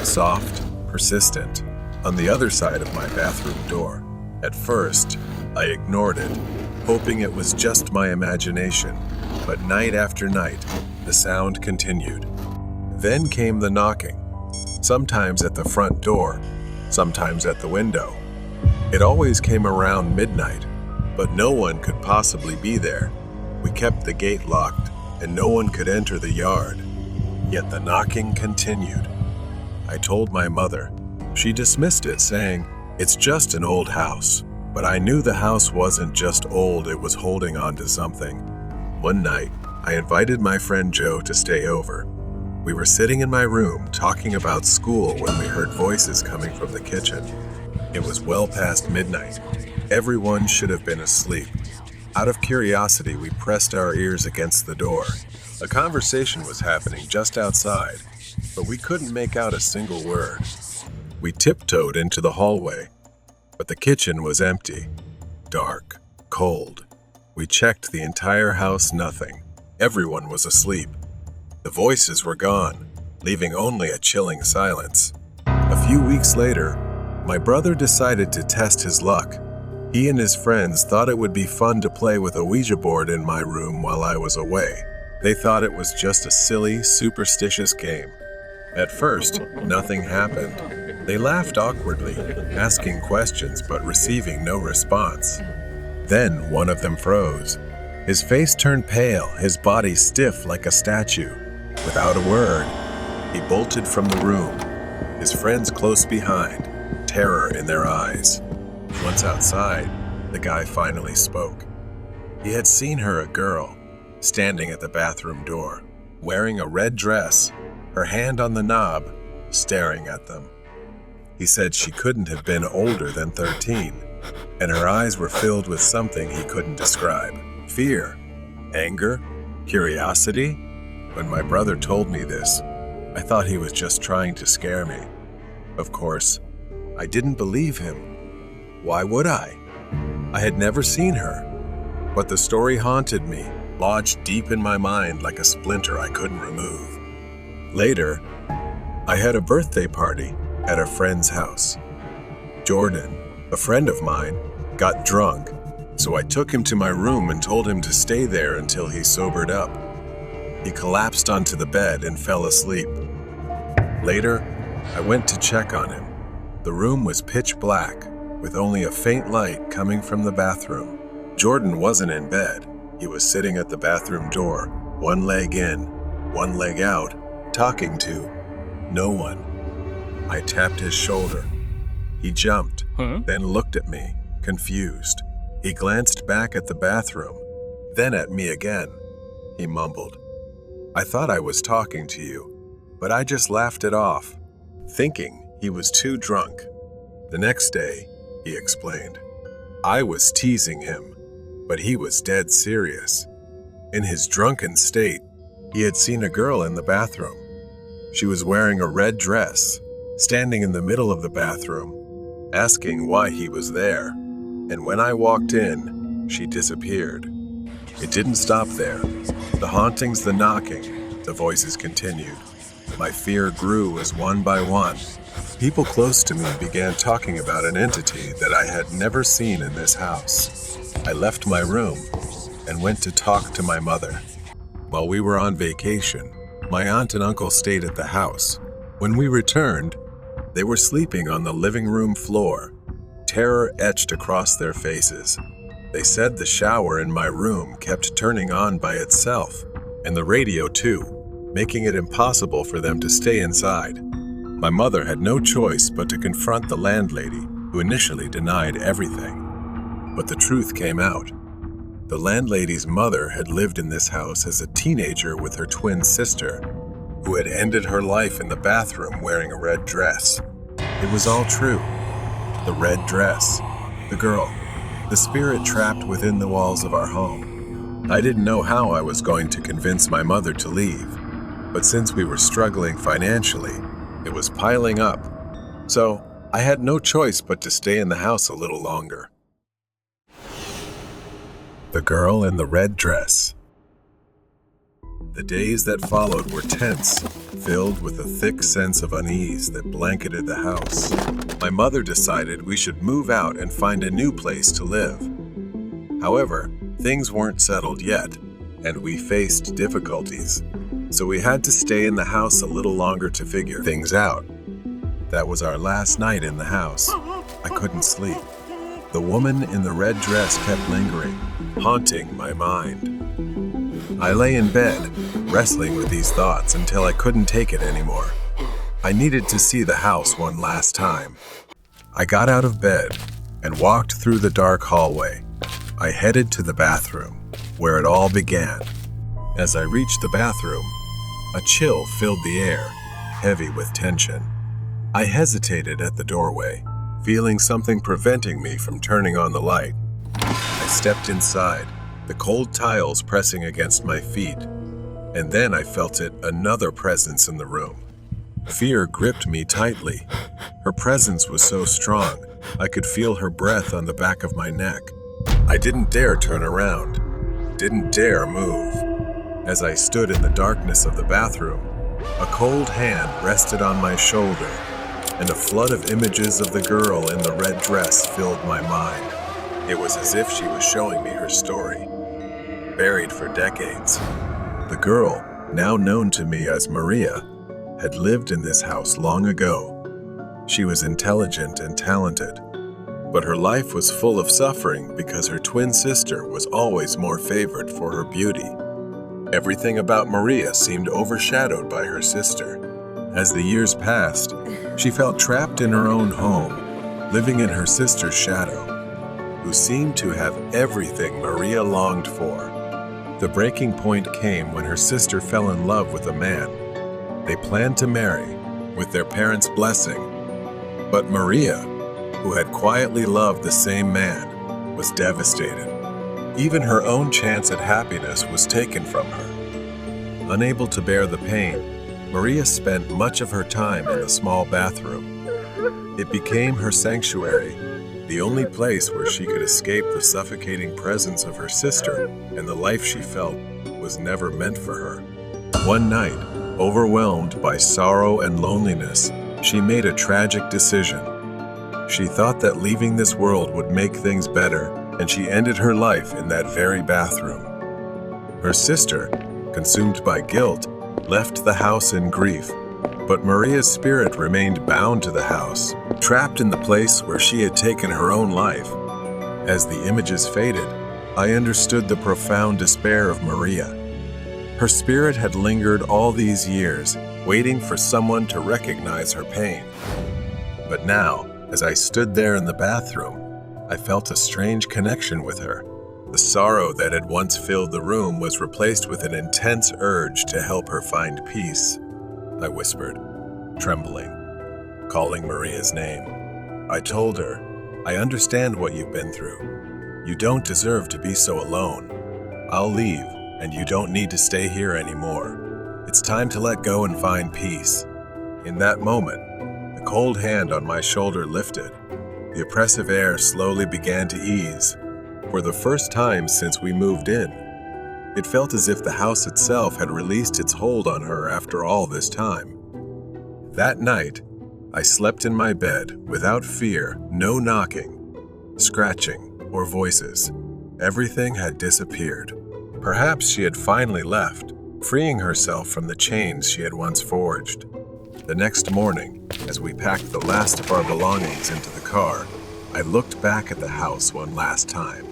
soft, persistent, on the other side of my bathroom door. At first, I ignored it, hoping it was just my imagination. But night after night, the sound continued. Then came the knocking, sometimes at the front door, sometimes at the window. It always came around midnight, but no one could possibly be there. We kept the gate locked, and no one could enter the yard. Yet the knocking continued. I told my mother. She dismissed it, saying, "It's just an old house." But I knew the house wasn't just old, it was holding on to something. One night, I invited my friend Joe to stay over. We were sitting in my room talking about school when we heard voices coming from the kitchen. It was well past midnight. Everyone should have been asleep. Out of curiosity, we pressed our ears against the door. A conversation was happening just outside, but we couldn't make out a single word. We tiptoed into the hallway, but the kitchen was empty, dark, cold. We checked the entire house, nothing. Everyone was asleep. The voices were gone, leaving only a chilling silence. A few weeks later, my brother decided to test his luck. He and his friends thought it would be fun to play with a Ouija board in my room while I was away. They thought it was just a silly, superstitious game. At first, nothing happened. They laughed awkwardly, asking questions but receiving no response. Then one of them froze. His face turned pale, his body stiff like a statue. Without a word, he bolted from the room, his friends close behind, terror in their eyes. Once outside, the guy finally spoke. He had seen her, a girl, standing at the bathroom door, wearing a red dress, her hand on the knob, staring at them. He said she couldn't have been older than 13, and her eyes were filled with something he couldn't describe. Fear, anger, curiosity. When my brother told me this, I thought he was just trying to scare me. Of course, I didn't believe him. Why would I? I had never seen her. But the story haunted me, lodged deep in my mind like a splinter I couldn't remove. Later, I had a birthday party at a friend's house. Jordan, a friend of mine, got drunk, so I took him to my room and told him to stay there until he sobered up. He collapsed onto the bed and fell asleep. Later, I went to check on him. The room was pitch black, with only a faint light coming from the bathroom. Jordan wasn't in bed. He was sitting at the bathroom door, one leg in, one leg out, talking to no one. I tapped his shoulder. He jumped, then looked at me, confused. He glanced back at the bathroom, then at me again. He mumbled, "I thought I was talking to you, but I just laughed it off, thinking he was too drunk." The next day, he explained, I was teasing him, but he was dead serious. In his drunken state, he had seen a girl in the bathroom. She was wearing a red dress, standing in the middle of the bathroom, asking why he was there. And when I walked in, she disappeared. It didn't stop there. The hauntings, the knocking, the voices continued. My fear grew as one by one. People close to me began talking about an entity that I had never seen in this house. I left my room and went to talk to my mother. While we were on vacation, my aunt and uncle stayed at the house. When we returned, they were sleeping on the living room floor, terror etched across their faces. They said the shower in my room kept turning on by itself, and the radio too, making it impossible for them to stay inside. My mother had no choice but to confront the landlady, who initially denied everything. But the truth came out. The landlady's mother had lived in this house as a teenager with her twin sister, who had ended her life in the bathroom wearing a red dress. It was all true. The red dress, the girl, the spirit trapped within the walls of our home. I didn't know how I was going to convince my mother to leave, but since we were struggling financially, it was piling up, so I had no choice but to stay in the house a little longer. The girl in the red dress. The days that followed were tense, filled with a thick sense of unease that blanketed the house. My mother decided we should move out and find a new place to live. However, things weren't settled yet, and we faced difficulties. So we had to stay in the house a little longer to figure things out. That was our last night in the house. I couldn't sleep. The woman in the red dress kept lingering, haunting my mind. I lay in bed, wrestling with these thoughts until I couldn't take it anymore. I needed to see the house one last time. I got out of bed and walked through the dark hallway. I headed to the bathroom, where it all began. As I reached the bathroom, a chill filled the air, heavy with tension. I hesitated at the doorway, feeling something preventing me from turning on the light. I stepped inside, the cold tiles pressing against my feet, and then I felt another presence in the room. Fear gripped me tightly. Her presence was so strong, I could feel her breath on the back of my neck. I didn't dare turn around, didn't dare move. As I stood in the darkness of the bathroom, a cold hand rested on my shoulder, and a flood of images of the girl in the red dress filled my mind. It was as if she was showing me her story, buried for decades. The girl, now known to me as Maria, had lived in this house long ago. She was intelligent and talented, but her life was full of suffering because her twin sister was always more favored for her beauty. Everything about Maria seemed overshadowed by her sister. As the years passed, she felt trapped in her own home, living in her sister's shadow, who seemed to have everything Maria longed for. The breaking point came when her sister fell in love with a man. They planned to marry, with their parents' blessing. But Maria, who had quietly loved the same man, was devastated. Even her own chance at happiness was taken from her. Unable to bear the pain, Maria spent much of her time in the small bathroom. It became her sanctuary, the only place where she could escape the suffocating presence of her sister and the life she felt was never meant for her. One night, overwhelmed by sorrow and loneliness, she made a tragic decision. She thought that leaving this world would make things better, and she ended her life in that very bathroom. Her sister, consumed by guilt, left the house in grief, but Maria's spirit remained bound to the house, trapped in the place where she had taken her own life. As the images faded, I understood the profound despair of Maria. Her spirit had lingered all these years, waiting for someone to recognize her pain. But now, as I stood there in the bathroom, I felt a strange connection with her. The sorrow that had once filled the room was replaced with an intense urge to help her find peace. I whispered, trembling, calling Maria's name. I told her, "I understand what you've been through. You don't deserve to be so alone. I'll leave, and you don't need to stay here anymore. It's time to let go and find peace." In that moment, the cold hand on my shoulder lifted. The oppressive air slowly began to ease. For the first time since we moved in, it felt as if the house itself had released its hold on her after all this time. That night, I slept in my bed without fear, no knocking, scratching, or voices. Everything had disappeared. Perhaps she had finally left, freeing herself from the chains she had once forged. The next morning, as we packed the last of our belongings into the car, I looked back at the house one last time.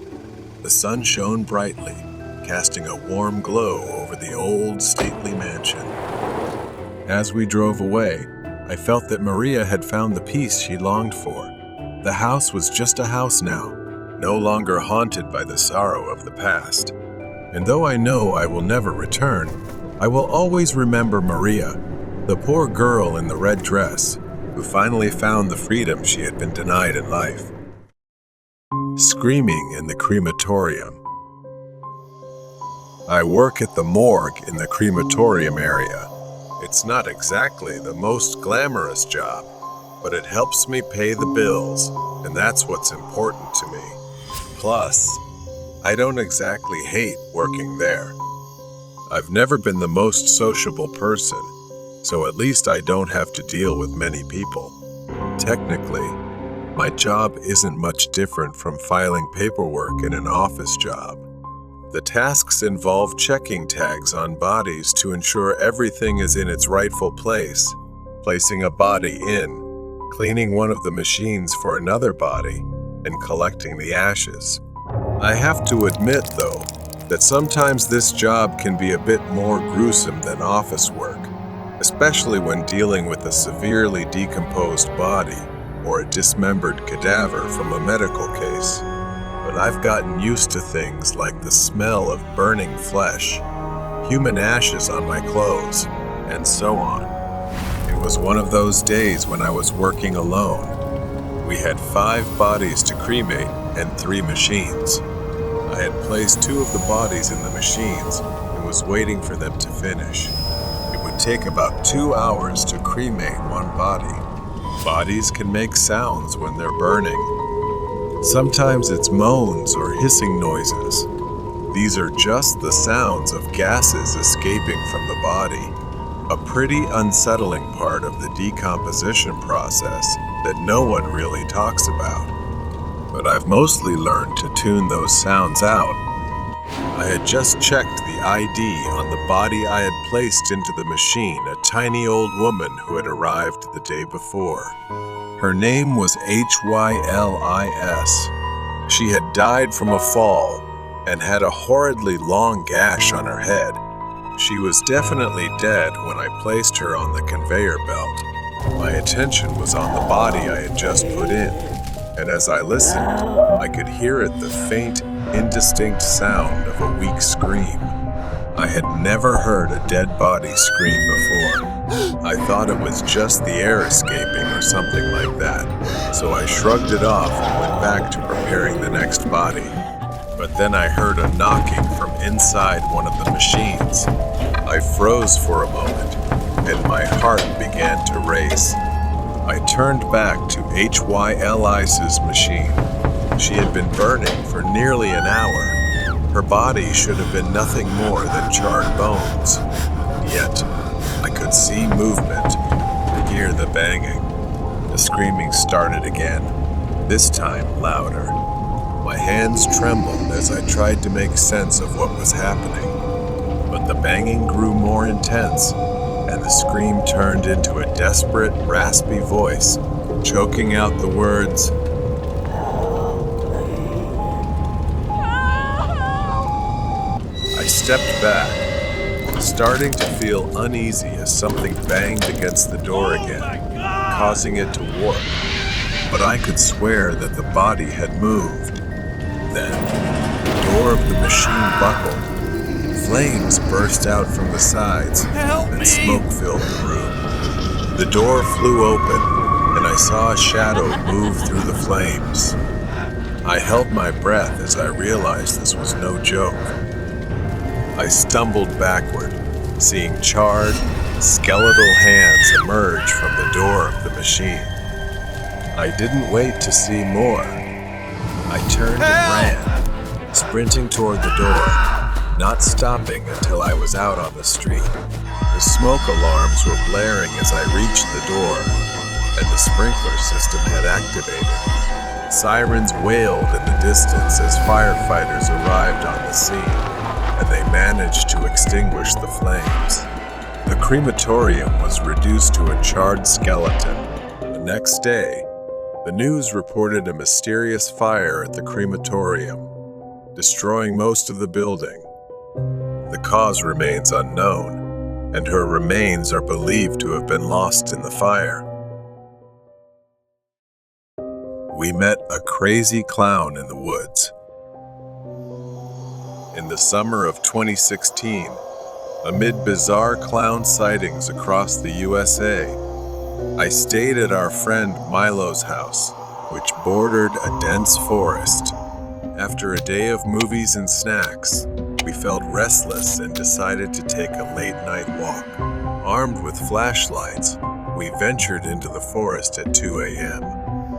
The sun shone brightly, casting a warm glow over the old, stately mansion. As we drove away, I felt that Maria had found the peace she longed for. The house was just a house now, no longer haunted by the sorrow of the past. And though I know I will never return, I will always remember Maria, the poor girl in the red dress, who finally found the freedom she had been denied in life. Screaming in the crematorium. I work at the morgue in the crematorium area. It's not exactly the most glamorous job, but it helps me pay the bills, and that's what's important to me. Plus, I don't exactly hate working there. I've never been the most sociable person, so at least I don't have to deal with many people. Technically, my job isn't much different from filing paperwork in an office job. The tasks involve checking tags on bodies to ensure everything is in its rightful place, placing a body in, cleaning one of the machines for another body, and collecting the ashes. I have to admit, though, that sometimes this job can be a bit more gruesome than office work, especially when dealing with a severely decomposed body or a dismembered cadaver from a medical case. But I've gotten used to things like the smell of burning flesh, human ashes on my clothes, and so on. It was one of those days when I was working alone. We had 5 bodies to cremate and 3 machines. I had placed 2 of the bodies in the machines and was waiting for them to finish. It would take about 2 hours to cremate one body. Bodies can make sounds when they're burning. Sometimes it's moans or hissing noises. These are just the sounds of gases escaping from the body, a pretty unsettling part of the decomposition process that no one really talks about. But I've mostly learned to tune those sounds out. I had just checked the ID on the body I had placed into the machine, a tiny old woman who had arrived the day before. Her name was Hylis. She had died from a fall and had a horridly long gash on her head. She was definitely dead when I placed her on the conveyor belt. My attention was on the body I had just put in, and as I listened, I could hear it, the faint, indistinct sound of a weak scream. I had never heard a dead body scream before. I thought it was just the air escaping or something like that, so I shrugged it off and went back to preparing the next body. But then I heard a knocking from inside one of the machines. I froze for a moment, and my heart began to race. I turned back to Hylis's machine. She had been burning for nearly an hour. Her body should have been nothing more than charred bones. Yet, I could see movement, hear the banging. The screaming started again, this time louder. My hands trembled as I tried to make sense of what was happening. But the banging grew more intense, and the scream turned into a desperate, raspy voice, choking out the words, I stepped back, starting to feel uneasy as something banged against the door again, causing it to warp. But I could swear that the body had moved. Then, the door of the machine buckled. Flames burst out from the sides, and smoke filled the room. The door flew open, and I saw a shadow move through the flames. I held my breath as I realized this was no joke. I stumbled backward, seeing charred, skeletal hands emerge from the door of the machine. I didn't wait to see more. I turned and ran, sprinting toward the door, not stopping until I was out on the street. The smoke alarms were blaring as I reached the door, and the sprinkler system had activated. Sirens wailed in the distance as firefighters arrived on the scene, and they managed to extinguish the flames. The crematorium was reduced to a charred skeleton. The next day, the news reported a mysterious fire at the crematorium, destroying most of the building. The cause remains unknown, and her remains are believed to have been lost in the fire. We met a crazy clown in the woods. In the summer of 2016, amid bizarre clown sightings across the USA, I stayed at our friend Milo's house, which bordered a dense forest. After a day of movies and snacks, we felt restless and decided to take a late-night walk. Armed with flashlights, we ventured into the forest at 2 a.m.,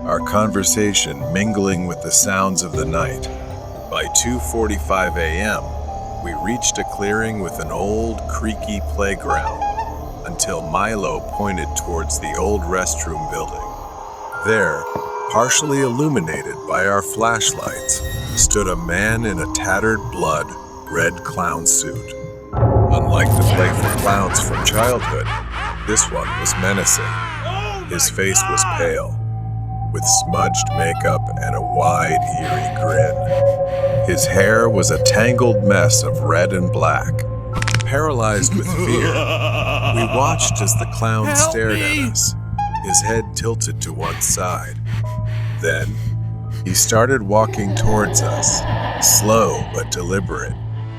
our conversation mingling with the sounds of the night. By 2:45 a.m., we reached a clearing with an old, creaky playground, until Milo pointed towards the old restroom building. There, partially illuminated by our flashlights, stood a man in a tattered blood red clown suit. Unlike the playful clowns from childhood, this one was menacing. His face was pale, with smudged makeup and a wide, eerie grin. His hair was a tangled mess of red and black. Paralyzed with fear, we watched as the clown stared at us, his head tilted to one side. Then, he started walking towards us, slow but deliberate.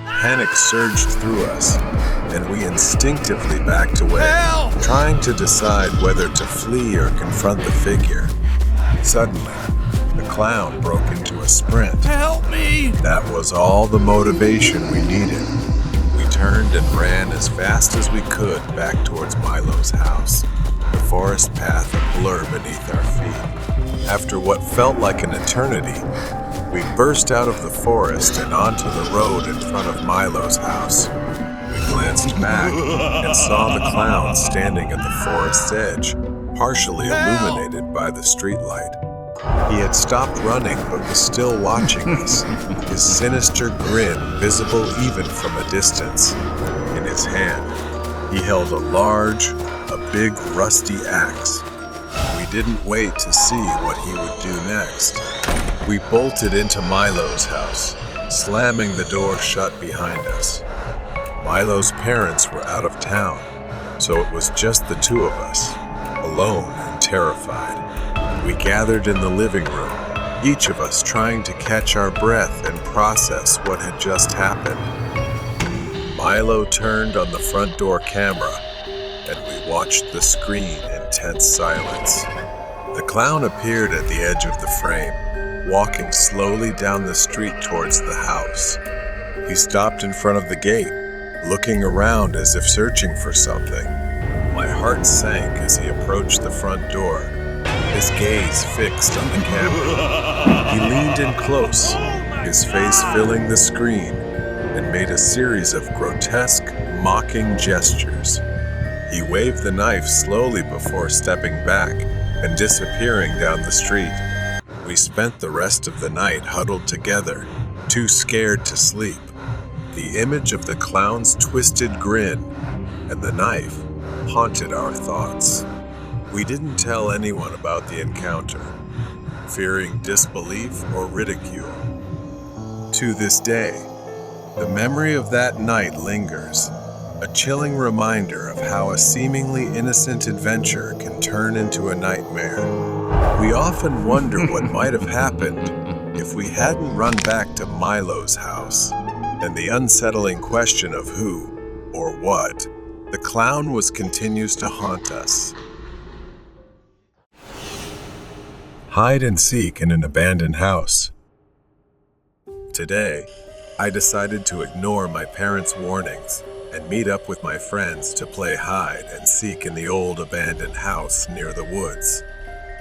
Panic surged through us, and we instinctively backed away, trying to decide whether to flee or confront the figure. Suddenly, the clown broke into a sprint. Help me! That was all the motivation we needed. We turned and ran as fast as we could back towards Milo's house, the forest path a blur beneath our feet. After what felt like an eternity, we burst out of the forest and onto the road in front of Milo's house. We glanced back and saw the clown standing at the forest's edge, partially illuminated by the streetlight. He had stopped running but was still watching us, his sinister grin visible even from a distance. In his hand, he held a big rusty axe. We didn't wait to see what he would do next. We bolted into Milo's house, slamming the door shut behind us. Milo's parents were out of town, so it was just the two of us, alone and terrified. We gathered in the living room, each of us trying to catch our breath and process what had just happened. Milo turned on the front door camera, and we watched the screen in tense silence. The clown appeared at the edge of the frame, walking slowly down the street towards the house. He stopped in front of the gate, looking around as if searching for something. My heart sank as he approached the front door, his gaze fixed on the camera. He leaned in close, his his face filling the screen, and made a series of grotesque, mocking gestures. He waved the knife slowly before stepping back and disappearing down the street. We spent the rest of the night huddled together, too scared to sleep. The image of the clown's twisted grin and the knife haunted our thoughts. We didn't tell anyone about the encounter, fearing disbelief or ridicule. To this day, the memory of that night lingers, a chilling reminder of how a seemingly innocent adventure can turn into a nightmare. We often wonder what might have happened if we hadn't run back to Milo's house, and the unsettling question of who, or what, the clown continues to haunt us. Hide and seek in an abandoned house. Today, I decided to ignore my parents' warnings and meet up with my friends to play hide and seek in the old abandoned house near the woods.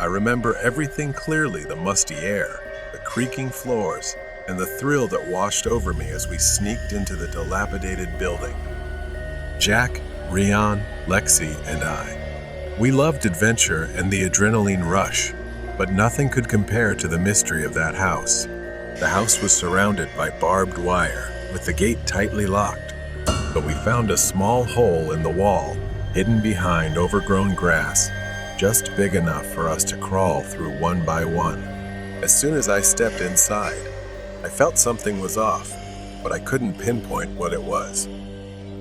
I remember everything clearly: the musty air, the creaking floors, and the thrill that washed over me as we sneaked into the dilapidated building. Jack, Rian, Lexi, and I. We loved adventure and the adrenaline rush, but nothing could compare to the mystery of that house. The house was surrounded by barbed wire, with the gate tightly locked, but we found a small hole in the wall, hidden behind overgrown grass, just big enough for us to crawl through one by one. As soon as I stepped inside, I felt something was off, but I couldn't pinpoint what it was.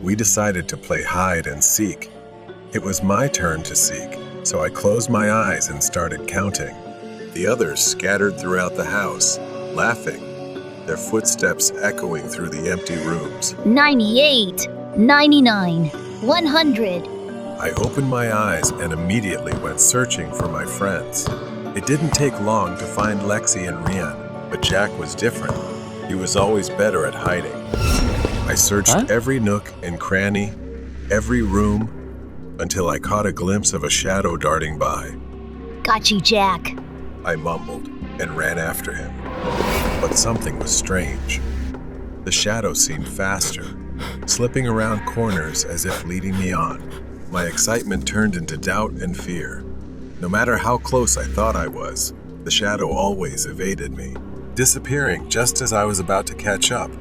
We decided to play hide and seek. It was my turn to seek, so I closed my eyes and started counting. The others scattered throughout the house, laughing, their footsteps echoing through the empty rooms. 98, 99, 100. I opened my eyes and immediately went searching for my friends. It didn't take long to find Lexi and Rian, but Jack was different. He was always better at hiding. I searched every nook and cranny, every room, until I caught a glimpse of a shadow darting by. Got you, Jack. I mumbled and ran after him. But something was strange. The shadow seemed faster, slipping around corners as if leading me on. My excitement turned into doubt and fear. No matter how close I thought I was, the shadow always evaded me, disappearing just as I was about to catch up.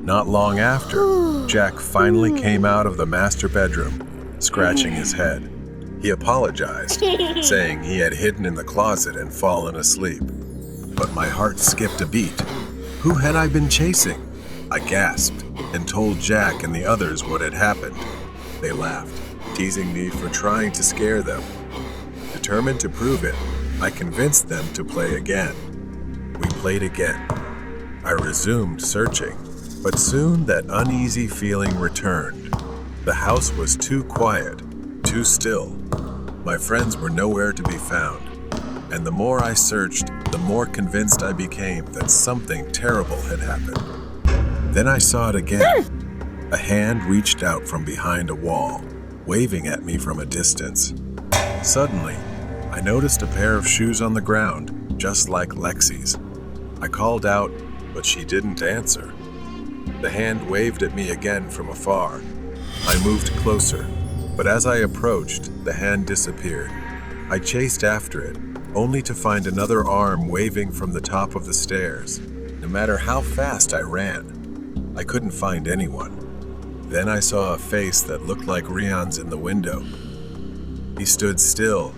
Not long after, Jack finally came out of the master bedroom, scratching his head. He apologized, saying he had hidden in the closet and fallen asleep. But my heart skipped a beat. Who had I been chasing? I gasped and told Jack and the others what had happened. They laughed, teasing me for trying to scare them. Determined to prove it, I convinced them to play again. We played again. I resumed searching, but soon that uneasy feeling returned. The house was too quiet, too still. My friends were nowhere to be found, and the more I searched, the more convinced I became that something terrible had happened. Then I saw it again. A hand reached out from behind a wall, waving at me from a distance. Suddenly, I noticed a pair of shoes on the ground, just like Lexi's. I called out, but she didn't answer. The hand waved at me again from afar. I moved closer, but as I approached, the hand disappeared. I chased after it, only to find another arm waving from the top of the stairs. No matter how fast I ran, I couldn't find anyone. Then I saw a face that looked like Rian's in the window. He stood still,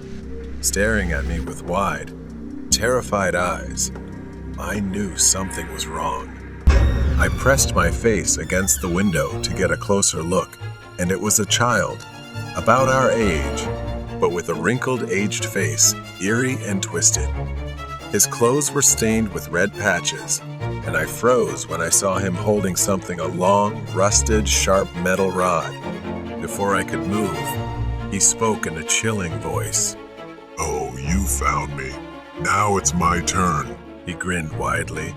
staring at me with wide, terrified eyes. I knew something was wrong. I pressed my face against the window to get a closer look, and it was a child, about our age, but with a wrinkled, aged face, eerie and twisted. His clothes were stained with red patches, and I froze when I saw him holding something, a long, rusted, sharp metal rod. Before I could move, he spoke in a chilling voice. "Oh, you found me. Now it's my turn." He grinned widely,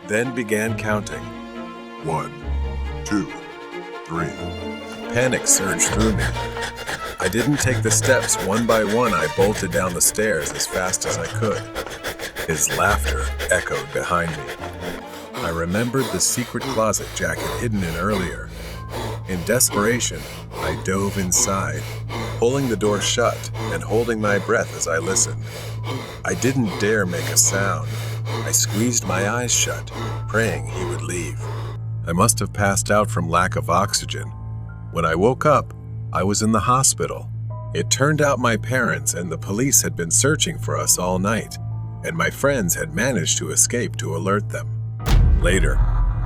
then began counting. 1, 2, 3. Panic surged through me. I didn't take the steps one by one. I bolted down the stairs as fast as I could. His laughter echoed behind me. I remembered the secret closet Jack had hidden in earlier. In desperation, I dove inside, pulling the door shut and holding my breath as I listened. I didn't dare make a sound. I squeezed my eyes shut, praying he would leave. I must have passed out from lack of oxygen. When I woke up, I was in the hospital. It turned out my parents and the police had been searching for us all night, and my friends had managed to escape to alert them. Later,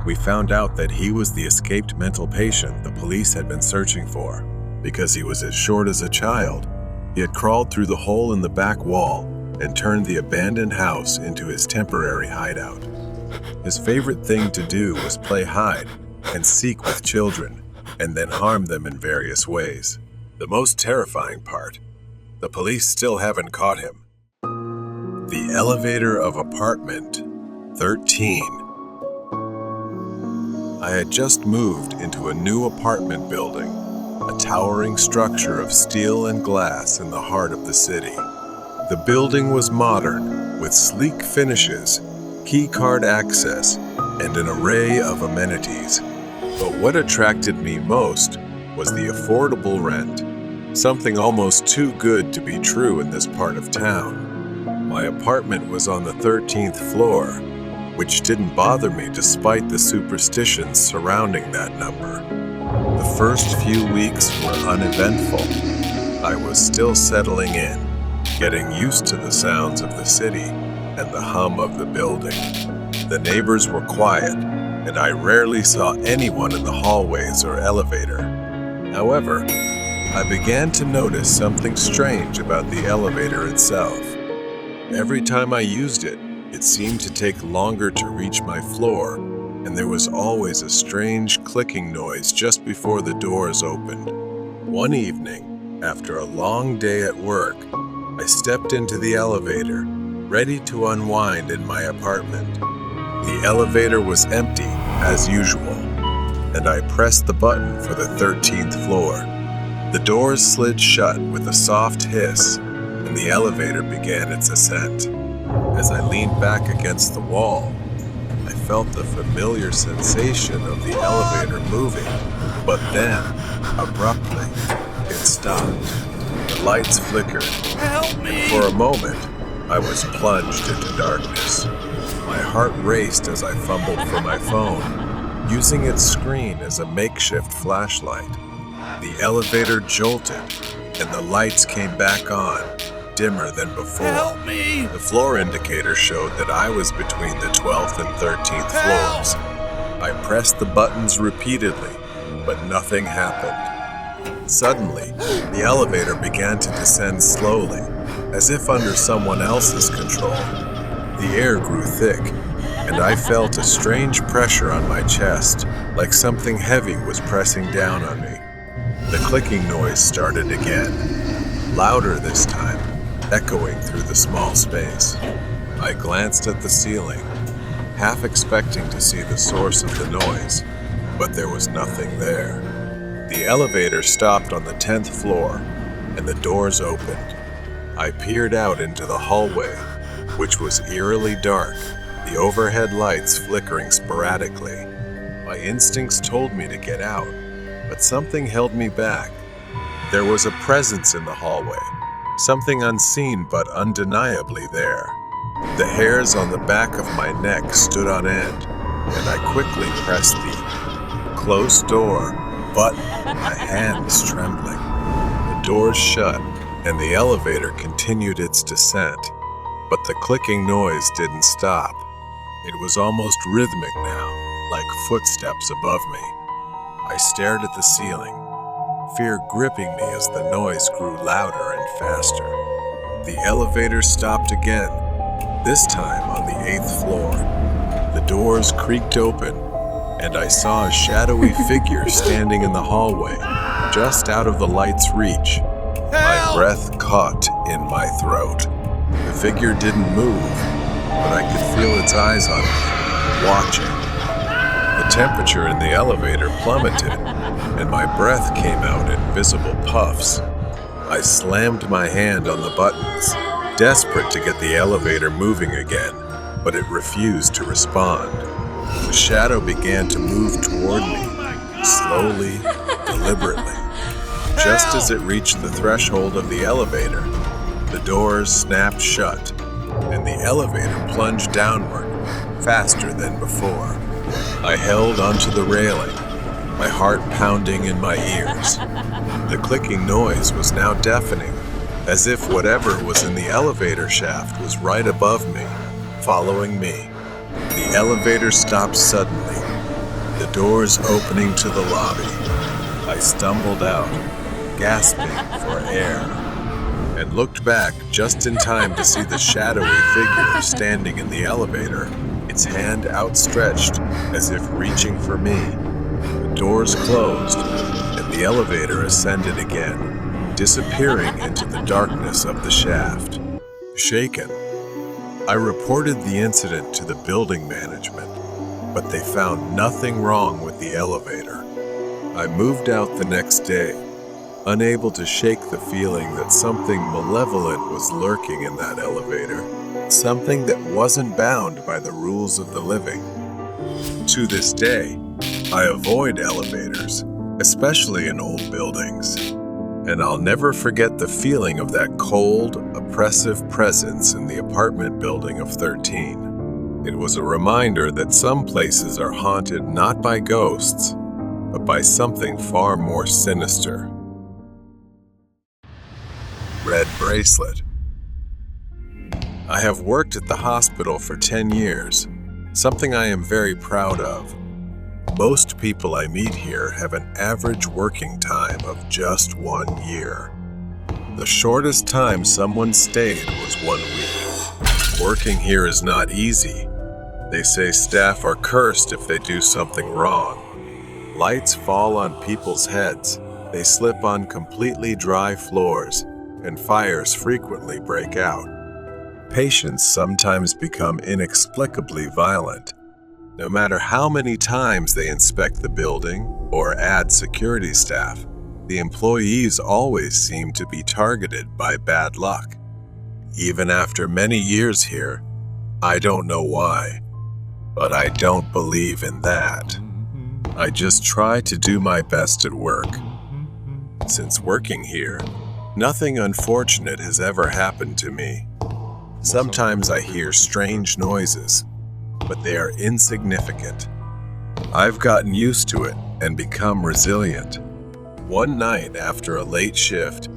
we found out that he was the escaped mental patient the police had been searching for. Because he was as short as a child, he had crawled through the hole in the back wall and turned the abandoned house into his temporary hideout. His favorite thing to do was play hide and seek with children, and then harm them in various ways. The most terrifying part, the police still haven't caught him. The elevator of apartment 13. I had just moved into a new apartment building, a towering structure of steel and glass in the heart of the city. The building was modern, with sleek finishes, key card access, and an array of amenities. But what attracted me most was the affordable rent, something almost too good to be true in this part of town. My apartment was on the 13th floor, which didn't bother me despite the superstitions surrounding that number. The first few weeks were uneventful. I was still settling in, getting used to the sounds of the city and the hum of the building. The neighbors were quiet, and I rarely saw anyone in the hallways or elevator. However, I began to notice something strange about the elevator itself. Every time I used it, it seemed to take longer to reach my floor, and there was always a strange clicking noise just before the doors opened. One evening, after a long day at work, I stepped into the elevator, ready to unwind in my apartment. The elevator was empty, as usual, and I pressed the button for the 13th floor. The doors slid shut with a soft hiss, and the elevator began its ascent. As I leaned back against the wall, I felt the familiar sensation of the elevator moving, but then, abruptly, it stopped. The lights flickered, and for a moment, I was plunged into darkness. My heart raced as I fumbled for my phone, using its screen as a makeshift flashlight. The elevator jolted, and the lights came back on, dimmer than before. Help me! The floor indicator showed that I was between the 12th and 13th floors. I pressed the buttons repeatedly, but nothing happened. Suddenly, the elevator began to descend slowly, as if under someone else's control. The air grew thick, and I felt a strange pressure on my chest, like something heavy was pressing down on me. The clicking noise started again, louder this time, echoing through the small space. I glanced at the ceiling, half expecting to see the source of the noise, but there was nothing there. The elevator stopped on the 10th floor, and the doors opened. I peered out into the hallway, which was eerily dark, the overhead lights flickering sporadically. My instincts told me to get out, but something held me back. There was a presence in the hallway, something unseen but undeniably there. The hairs on the back of my neck stood on end, and I quickly pressed the closed door button, my hands trembling. The doors shut, and the elevator continued its descent, but the clicking noise didn't stop. It was almost rhythmic now, like footsteps above me. I stared at the ceiling, fear gripping me as the noise grew louder and faster. The elevator stopped again, this time on the 8th floor. The doors creaked open, and I saw a shadowy figure standing in the hallway, just out of the light's reach. My breath caught in my throat. The figure didn't move, but I could feel its eyes on me, watching. The temperature in the elevator plummeted, and my breath came out in visible puffs. I slammed my hand on the buttons, desperate to get the elevator moving again, but it refused to respond. The shadow began to move toward me, slowly, deliberately. Just as it reached the threshold of the elevator, the doors snapped shut, and the elevator plunged downward, faster than before. I held onto the railing, my heart pounding in my ears. The clicking noise was now deafening, as if whatever was in the elevator shaft was right above me, following me. The elevator stopped suddenly, the doors opening to the lobby. I stumbled out, gasping for air, and looked back just in time to see the shadowy figure standing in the elevator, its hand outstretched as if reaching for me. The doors closed, and the elevator ascended again, disappearing into the darkness of the shaft. Shaken, I reported the incident to the building management, but they found nothing wrong with the elevator. I moved out the next day, unable to shake the feeling that something malevolent was lurking in that elevator, something that wasn't bound by the rules of the living. To this day, I avoid elevators, especially in old buildings, and I'll never forget the feeling of that cold, oppressive presence in the apartment building of 13. It was a reminder that some places are haunted not by ghosts, but by something far more sinister. Red bracelet. I have worked at the hospital for 10 years, something I am very proud of. Most people I meet here have an average working time of just 1 year. The shortest time someone stayed was 1 week. Working here is not easy. They say staff are cursed if they do something wrong. Lights fall on people's heads, they slip on completely dry floors, and fires frequently break out. Patients sometimes become inexplicably violent. No matter how many times they inspect the building or add security staff, the employees always seem to be targeted by bad luck. Even after many years here, I don't know why, but I don't believe in that. I just try to do my best at work. Since working here, nothing unfortunate has ever happened to me. Sometimes I hear strange noises, but they are insignificant. I've gotten used to it and become resilient. One night after a late shift,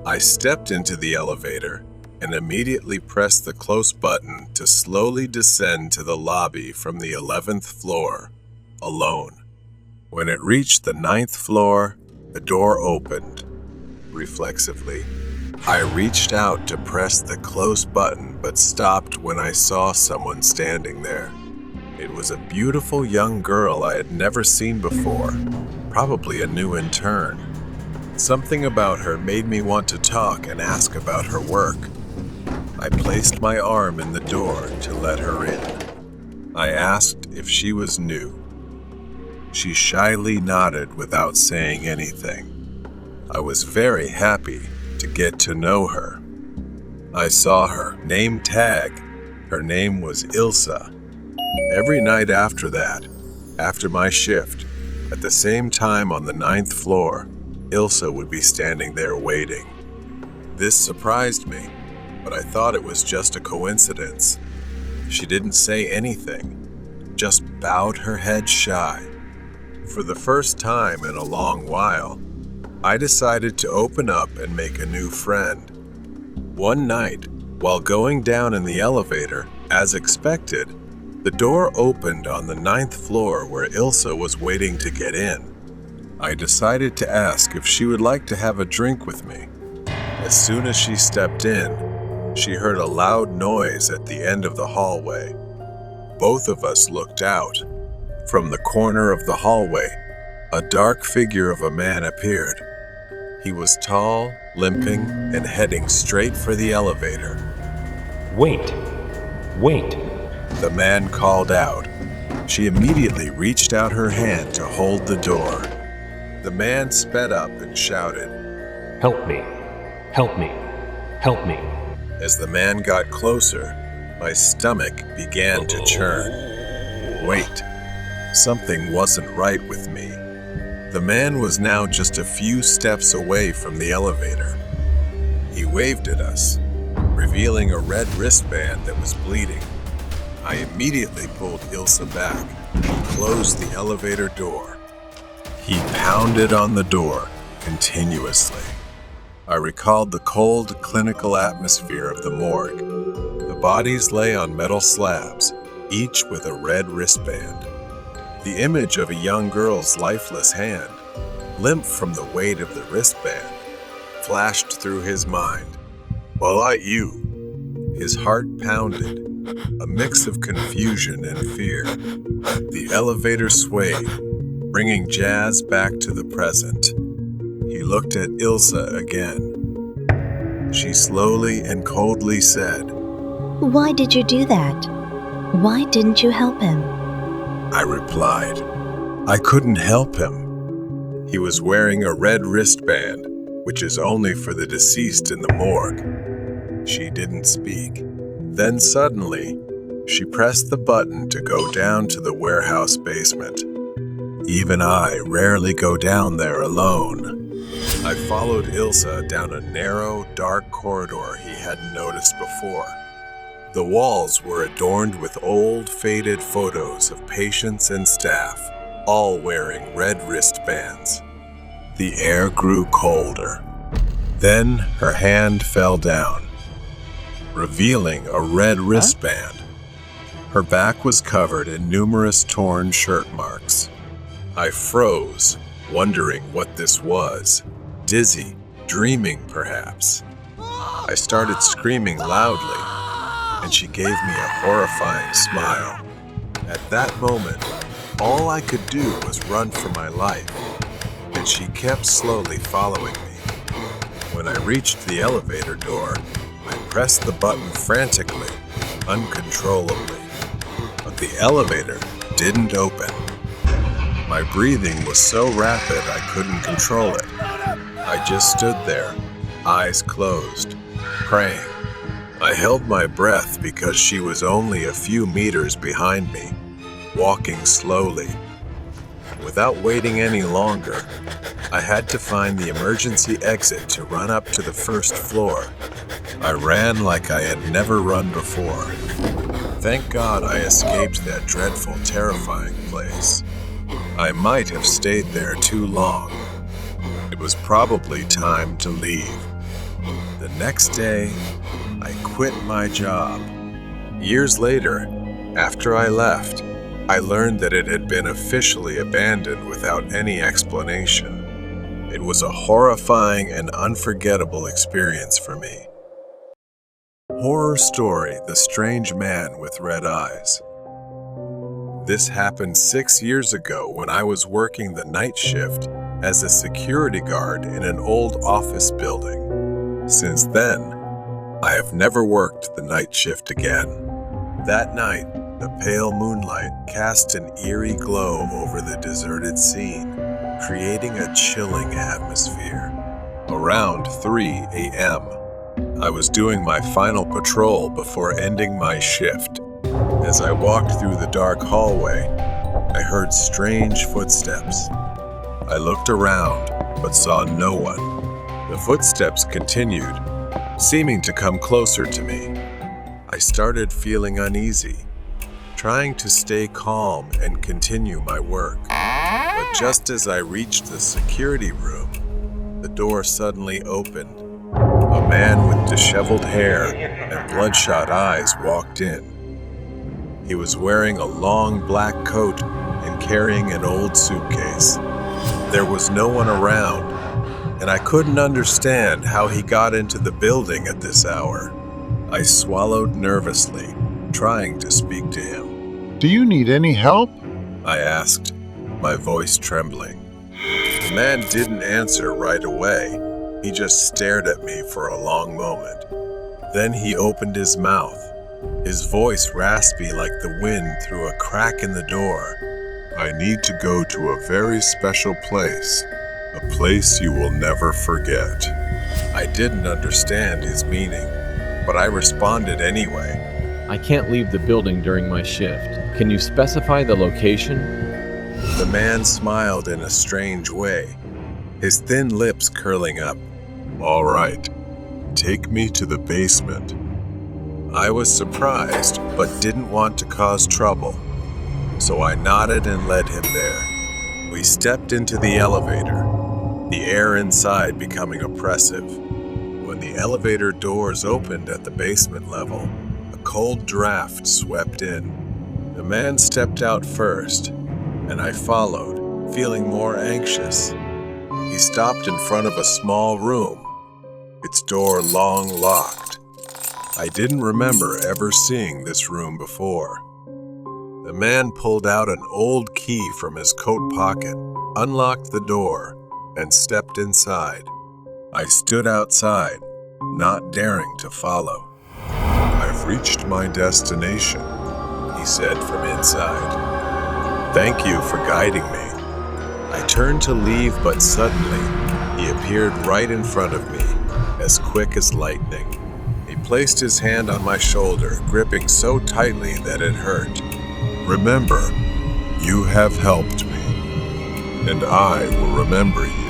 I stepped into the elevator and immediately pressed the close button to slowly descend to the lobby from the 11th floor, alone. When it reached the 9th floor, the door opened. Reflexively, I reached out to press the close button but stopped when I saw someone standing there. It was a beautiful young girl I had never seen before, probably a new intern. Something about her made me want to talk and ask about her work. I placed my arm in the door to let her in. I asked if she was new. She shyly nodded without saying anything. I was very happy to get to know her. I saw her name tag. Her name was Ilsa. Every night after that, after my shift, at the same time on the 9th floor, Ilsa would be standing there waiting. This surprised me, but I thought it was just a coincidence. She didn't say anything, just bowed her head shy. For the first time in a long while, I decided to open up and make a new friend. One night, while going down in the elevator, as expected, the door opened on the 9th floor where Ilsa was waiting to get in. I decided to ask if she would like to have a drink with me. As soon as she stepped in, she heard a loud noise at the end of the hallway. Both of us looked out. From the corner of the hallway, a dark figure of a man appeared. He was tall, limping, and heading straight for the elevator. Wait! Wait! The man called out. She immediately reached out her hand to hold the door. The man sped up and shouted, Help me! Help me! Help me! As the man got closer, my stomach began to churn. Wait, Something wasn't right with me. The man was now just a few steps away from the elevator. He waved at us, revealing a red wristband that was bleeding. I immediately pulled Ilsa back and closed the elevator door. He pounded on the door continuously. I recalled the cold, clinical atmosphere of the morgue. The bodies lay on metal slabs, each with a red wristband. The image of a young girl's lifeless hand, limp from the weight of the wristband, flashed through his mind. "Well, you." His heart pounded, a mix of confusion and fear. The elevator swayed, bringing Jazz back to the present. He looked at Ilsa again. She slowly and coldly said, Why did you do that? Why didn't you help him? I replied, I couldn't help him. He was wearing a red wristband, which is only for the deceased in the morgue. She didn't speak. Then suddenly, she pressed the button to go down to the warehouse basement. Even I rarely go down there alone. I followed Ilsa down a narrow, dark corridor he hadn't noticed before. The walls were adorned with old, faded photos of patients and staff, all wearing red wristbands. The air grew colder. Then her hand fell down, revealing a red wristband. Her back was covered in numerous torn shirt marks. I froze, wondering what this was. Dizzy, dreaming perhaps. I started screaming loudly, and she gave me a horrifying smile. At that moment, all I could do was run for my life, and she kept slowly following me. When I reached the elevator door, I pressed the button frantically, uncontrollably. But the elevator didn't open. My breathing was so rapid I couldn't control it. I just stood there, eyes closed, praying. I held my breath because she was only a few meters behind me, walking slowly. Without waiting any longer, I had to find the emergency exit to run up to the first floor. I ran like I had never run before. Thank God I escaped that dreadful, terrifying place. I might have stayed there too long. It was probably time to leave. The next day, I quit my job. Years later, after I left, I learned that it had been officially abandoned without any explanation. It was a horrifying and unforgettable experience for me. Horror story: The Strange Man with Red Eyes. This happened 6 years ago when I was working the night shift as a security guard in an old office building. Since then, I have never worked the night shift again. That night, the pale moonlight cast an eerie glow over the deserted scene, creating a chilling atmosphere. Around 3 a.m., I was doing my final patrol before ending my shift. As I walked through the dark hallway, I heard strange footsteps. I looked around, but saw no one. The footsteps continued, seeming to come closer to me. I started feeling uneasy, trying to stay calm and continue my work. But just as I reached the security room, the door suddenly opened. A man with disheveled hair and bloodshot eyes walked in. He was wearing a long black coat and carrying an old suitcase. There was no one around, and I couldn't understand how he got into the building at this hour. I swallowed nervously, trying to speak to him. Do you need any help? I asked, my voice trembling. The man didn't answer right away. He just stared at me for a long moment. Then he opened his mouth, his voice raspy like the wind through a crack in the door. I need to go to a very special place, a place you will never forget. I didn't understand his meaning, but I responded anyway. I can't leave the building during my shift. Can you specify the location? The man smiled in a strange way, his thin lips curling up. All right, take me to the basement. I was surprised, but didn't want to cause trouble, so I nodded and led him there. We stepped into the elevator, the air inside becoming oppressive. When the elevator doors opened at the basement level, a cold draft swept in. The man stepped out first, and I followed, feeling more anxious. He stopped in front of a small room, its door long locked. I didn't remember ever seeing this room before. The man pulled out an old key from his coat pocket, unlocked the door, and stepped inside. I stood outside, not daring to follow. I've reached my destination, he said from inside. Thank you for guiding me. I turned to leave, but suddenly, he appeared right in front of me, as quick as lightning. He placed his hand on my shoulder, gripping so tightly that it hurt. Remember, you have helped me, and I will remember you.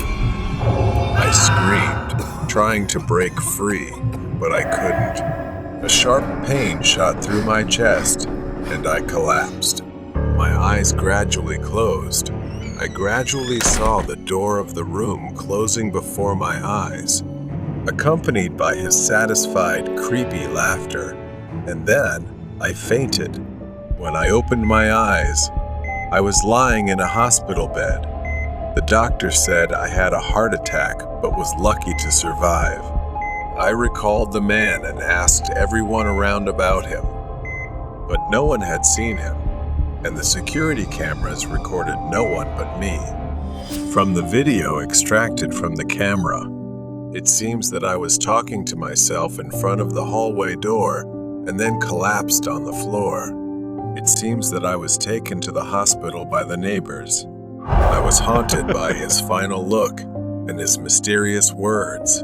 I screamed, trying to break free, but I couldn't. A sharp pain shot through my chest, and I collapsed. My eyes gradually closed. I gradually saw the door of the room closing before my eyes, accompanied by his satisfied, creepy laughter. And then I fainted. When I opened my eyes, I was lying in a hospital bed. The doctor said I had a heart attack, but was lucky to survive. I recalled the man and asked everyone around about him, but no one had seen him, and the security cameras recorded no one but me. From the video extracted from the camera, it seems that I was talking to myself in front of the hallway door and then collapsed on the floor. It seems that I was taken to the hospital by the neighbors. I was haunted by his final look and his mysterious words.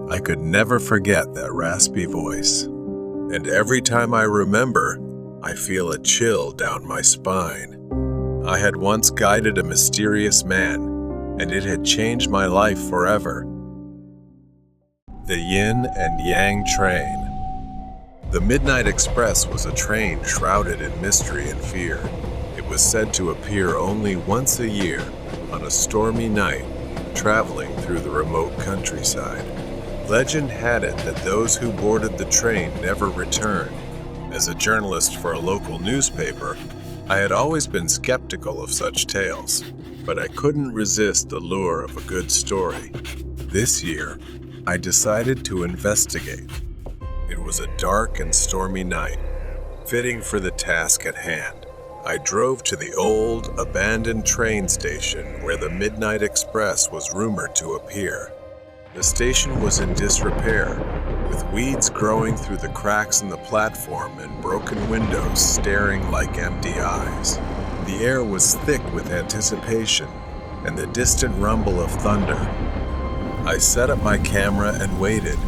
I could never forget that raspy voice, and every time I remember, I feel a chill down my spine. I had once guided a mysterious man, and it had changed my life forever. The Yin and Yang Train. The Midnight Express was a train shrouded in mystery and fear. It was said to appear only once a year on a stormy night, traveling through the remote countryside. Legend had it that those who boarded the train never returned. As a journalist for a local newspaper, I had always been skeptical of such tales, but I couldn't resist the lure of a good story. This year, I decided to investigate. It was a dark and stormy night, fitting for the task at hand. I drove to the old, abandoned train station where the Midnight Express was rumored to appear. The station was in disrepair, with weeds growing through the cracks in the platform and broken windows staring like empty eyes. The air was thick with anticipation and the distant rumble of thunder. I set up my camera and waited,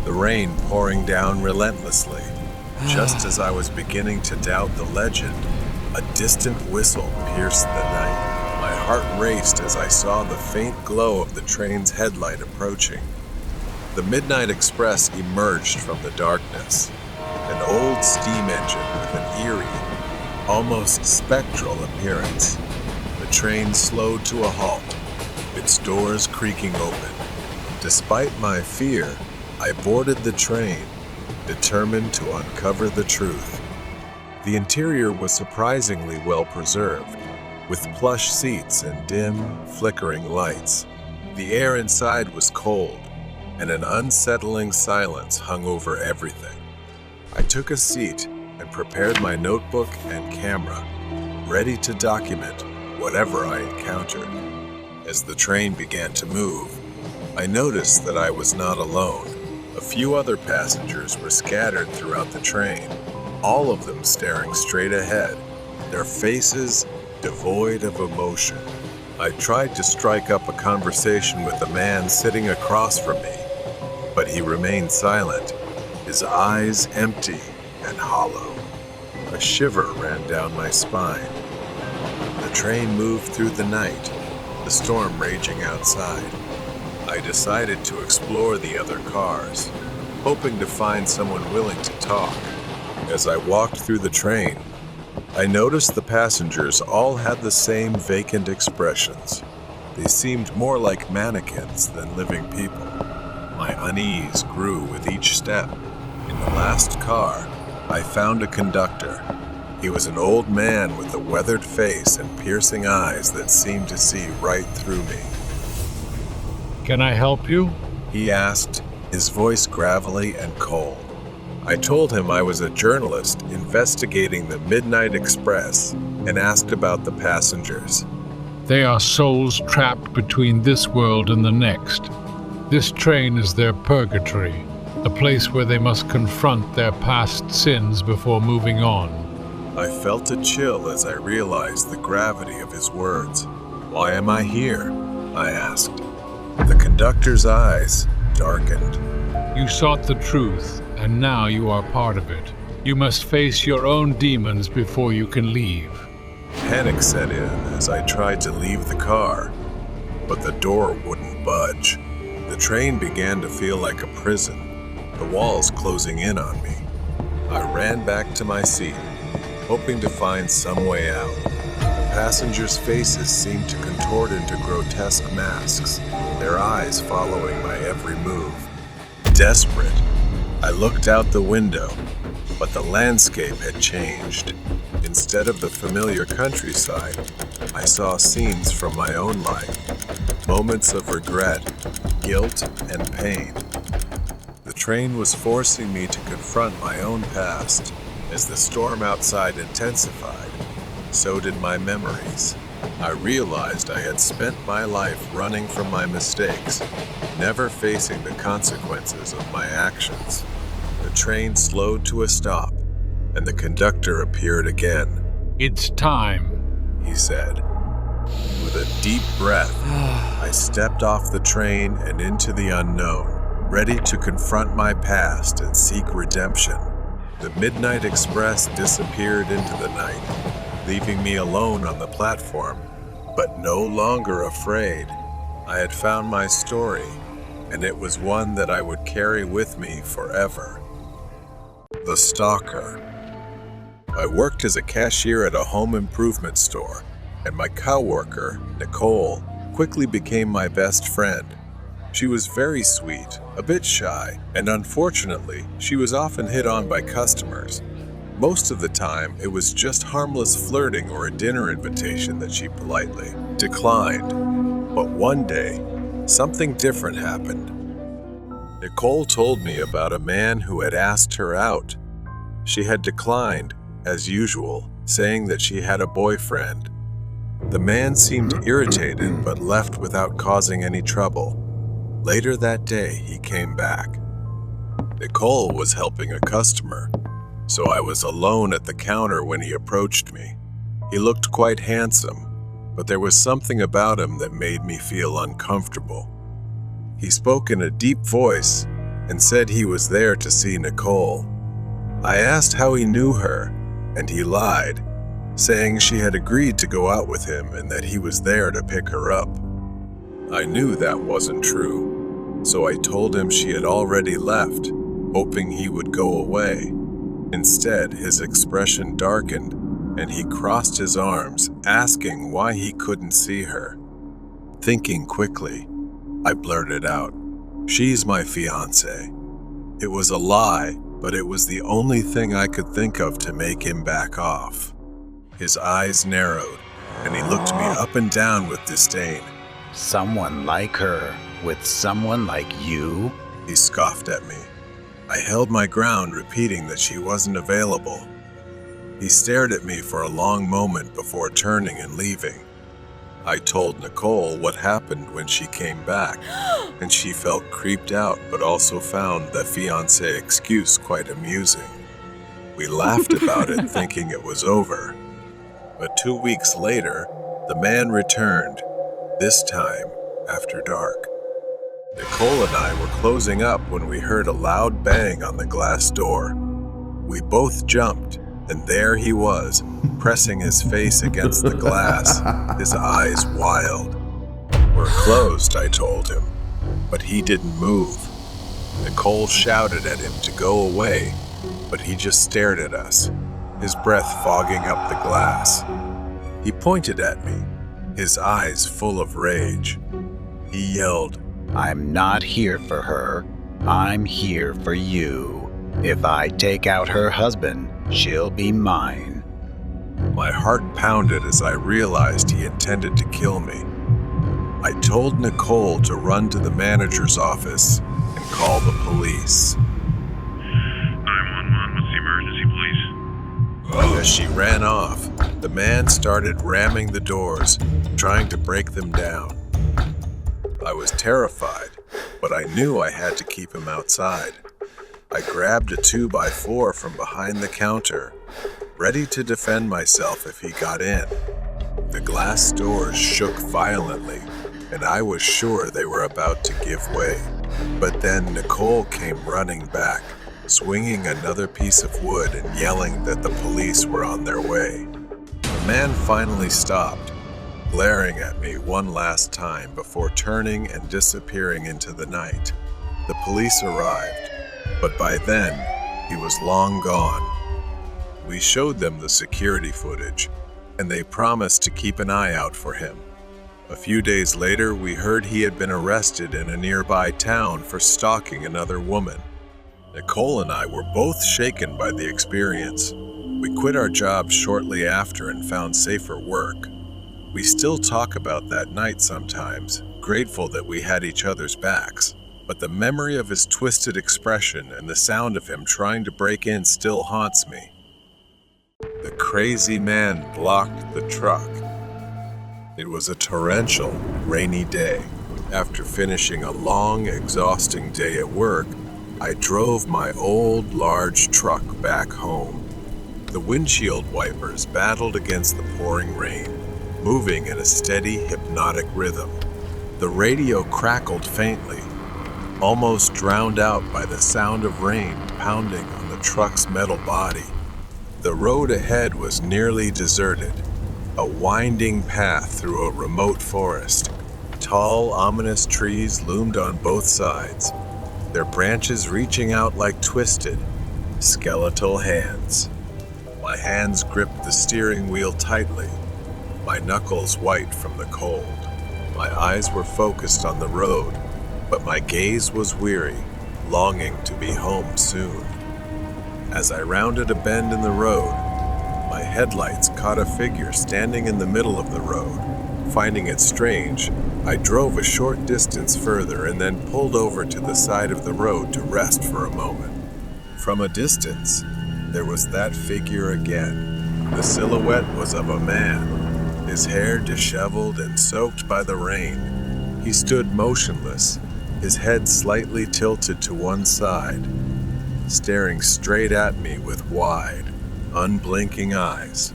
the rain pouring down relentlessly. Just as I was beginning to doubt the legend, a distant whistle pierced the night. My heart raced as I saw the faint glow of the train's headlight approaching. The Midnight Express emerged from the darkness, an old steam engine with an eerie, almost spectral appearance. The train slowed to a halt, its doors creaking open. Despite my fear, I boarded the train, determined to uncover the truth. The interior was surprisingly well preserved, with plush seats and dim, flickering lights. The air inside was cold, and an unsettling silence hung over everything. I took a seat and prepared my notebook and camera, ready to document whatever I encountered. As the train began to move, I noticed that I was not alone. A few other passengers were scattered throughout the train, all of them staring straight ahead, their faces devoid of emotion. I tried to strike up a conversation with the man sitting across from me, but he remained silent, his eyes empty and hollow. A shiver ran down my spine. The train moved through the night, the storm raging outside. I decided to explore the other cars, hoping to find someone willing to talk. As I walked through the train, I noticed the passengers all had the same vacant expressions. They seemed more like mannequins than living people. My unease grew with each step. In the last car, I found a conductor. He was an old man with a weathered face and piercing eyes that seemed to see right through me. Can I help you? He asked, his voice gravelly and cold. I told him I was a journalist investigating the Midnight Express and asked about the passengers. They are souls trapped between this world and the next. This train is their purgatory, a place where they must confront their past sins before moving on. I felt a chill as I realized the gravity of his words. Why am I here? I asked. The conductor's eyes darkened. You sought the truth, and now you are part of it. You must face your own demons before you can leave. Panic set in as I tried to leave the car, but the door wouldn't budge. The train began to feel like a prison, the walls closing in on me. I ran back to my seat, hoping to find some way out. The passengers' faces seemed to contort into grotesque masks, their eyes following my every move. Desperate, I looked out the window, but the landscape had changed. Instead of the familiar countryside, I saw scenes from my own life, moments of regret, guilt, and pain. The train was forcing me to confront my own past. As the storm outside intensified, so did my memories. I realized I had spent my life running from my mistakes, never facing the consequences of my actions. The train slowed to a stop, and the conductor appeared again. It's time, he said. With a deep breath, I stepped off the train and into the unknown, ready to confront my past and seek redemption. The Midnight Express disappeared into the night, leaving me alone on the platform, but no longer afraid. I had found my story, and it was one that I would carry with me forever. The Stalker. I worked as a cashier at a home improvement store, and my coworker, Nicole, quickly became my best friend. She was very sweet, a bit shy, and unfortunately, she was often hit on by customers. Most of the time, it was just harmless flirting or a dinner invitation that she politely declined. But one day, something different happened. Nicole told me about a man who had asked her out. She had declined, as usual, saying that she had a boyfriend. The man seemed irritated but left without causing any trouble. Later that day, he came back. Nicole was helping a customer, so I was alone at the counter when he approached me. He looked quite handsome, but there was something about him that made me feel uncomfortable. He spoke in a deep voice and said he was there to see Nicole. I asked how he knew her, and he lied, saying she had agreed to go out with him and that he was there to pick her up. I knew that wasn't true, so I told him she had already left, hoping he would go away. Instead, his expression darkened, and he crossed his arms, asking why he couldn't see her. Thinking quickly, I blurted out, "She's my fiancée." It was a lie, but it was the only thing I could think of to make him back off. His eyes narrowed, and he looked me up and down with disdain. Someone like her with someone like you? He scoffed at me. I held my ground, repeating that she wasn't available. He stared at me for a long moment before turning and leaving. I told Nicole what happened when she came back, and she felt creeped out but also found the fiancé excuse quite amusing. We laughed about it, thinking it was over. But 2 weeks later, the man returned, this time after dark. Nicole and I were closing up when we heard a loud bang on the glass door. We both jumped, And there he was, pressing his face against the glass, his eyes wild. "We're closed," I told him, but he didn't move. Nicole shouted at him to go away, but he just stared at us, his breath fogging up the glass. He pointed at me, his eyes full of rage. He yelled, "I'm not here for her. I'm here for you. If I take out her husband, she'll be mine." My heart pounded as I realized he intended to kill me. I told Nicole to run to the manager's office and call the police. 911, what's the emergency, please? As she ran off, the man started ramming the doors, trying to break them down. I was terrified, but I knew I had to keep him outside. I grabbed a 2x4 from behind the counter, ready to defend myself if he got in. The glass doors shook violently, and I was sure they were about to give way. But then Nicole came running back, swinging another piece of wood and yelling that the police were on their way. The man finally stopped, glaring at me one last time before turning and disappearing into the night. The police arrived, but by then, he was long gone. We showed them the security footage, and they promised to keep an eye out for him. A few days later, we heard he had been arrested in a nearby town for stalking another woman. Nicole and I were both shaken by the experience. We quit our jobs shortly after and found safer work. We still talk about that night sometimes, grateful that we had each other's backs. But the memory of his twisted expression and the sound of him trying to break in still haunts me. The crazy man blocked the truck. It was a torrential, rainy day. After finishing a long, exhausting day at work, I drove my old, large truck back home. The windshield wipers battled against the pouring rain, moving in a steady, hypnotic rhythm. The radio crackled faintly, almost drowned out by the sound of rain pounding on the truck's metal body. The road ahead was nearly deserted, a winding path through a remote forest. Tall, ominous trees loomed on both sides, their branches reaching out like twisted, skeletal hands. My hands gripped the steering wheel tightly, my knuckles white from the cold. My eyes were focused on the road, but my gaze was weary, longing to be home soon. As I rounded a bend in the road, my headlights caught a figure standing in the middle of the road. Finding it strange, I drove a short distance further and then pulled over to the side of the road to rest for a moment. From a distance, there was that figure again. The silhouette was of a man, his hair disheveled and soaked by the rain. He stood motionless, his head slightly tilted to one side, staring straight at me with wide, unblinking eyes.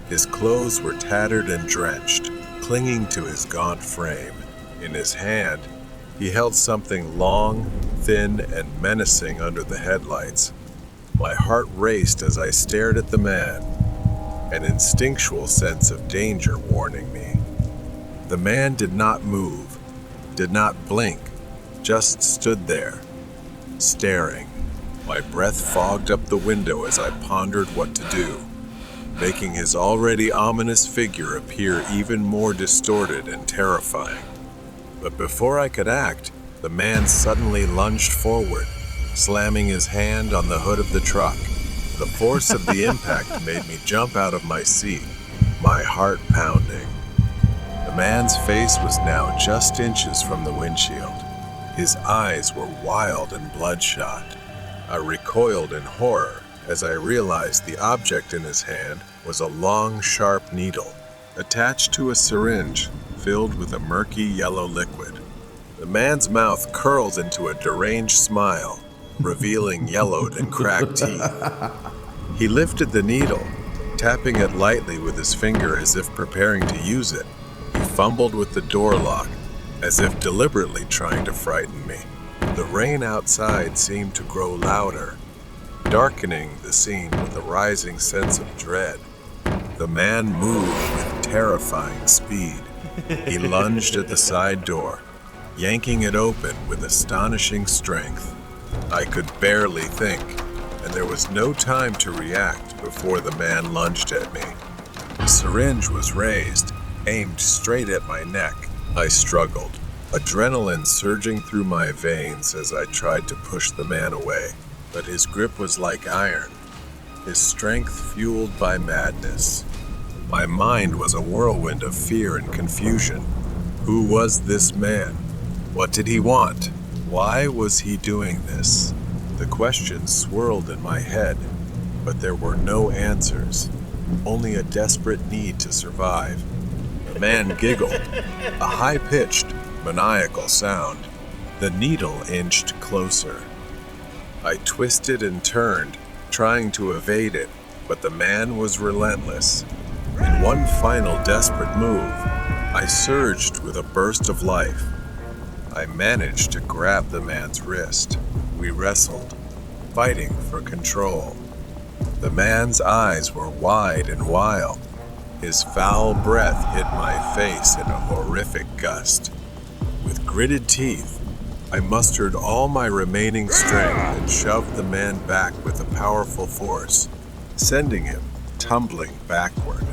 His clothes were tattered and drenched, clinging to his gaunt frame. In his hand, he held something long, thin, and menacing under the headlights. My heart raced as I stared at the man, an instinctual sense of danger warning me. The man did not move, did not blink, just stood there, staring. My breath fogged up the window as I pondered what to do, making his already ominous figure appear even more distorted and terrifying. But before I could act, the man suddenly lunged forward, slamming his hand on the hood of the truck. The force of the impact made me jump out of my seat, my heart pounding. The man's face was now just inches from the windshield. His eyes were wild and bloodshot. I recoiled in horror as I realized the object in his hand was a long, sharp needle, attached to a syringe filled with a murky yellow liquid. The man's mouth curled into a deranged smile, revealing yellowed and cracked teeth. He lifted the needle, tapping it lightly with his finger as if preparing to use it. He fumbled with the door lock, as if deliberately trying to frighten me. The rain outside seemed to grow louder, darkening the scene with a rising sense of dread. The man moved with terrifying speed. He lunged at the side door, yanking it open with astonishing strength. I could barely think, and there was no time to react before the man lunged at me. The syringe was raised, aimed straight at my neck. I struggled, adrenaline surging through my veins as I tried to push the man away. But his grip was like iron, his strength fueled by madness. My mind was a whirlwind of fear and confusion. Who was this man? What did he want? Why was he doing this? The questions swirled in my head, but there were no answers, only a desperate need to survive. The man giggled, a high-pitched, maniacal sound. The needle inched closer. I twisted and turned, trying to evade it, but the man was relentless. In one final desperate move, I surged with a burst of life. I managed to grab the man's wrist. We wrestled, fighting for control. The man's eyes were wide and wild. His foul breath hit my face in a horrific gust. With gritted teeth, I mustered all my remaining strength and shoved the man back with a powerful force, sending him tumbling backward.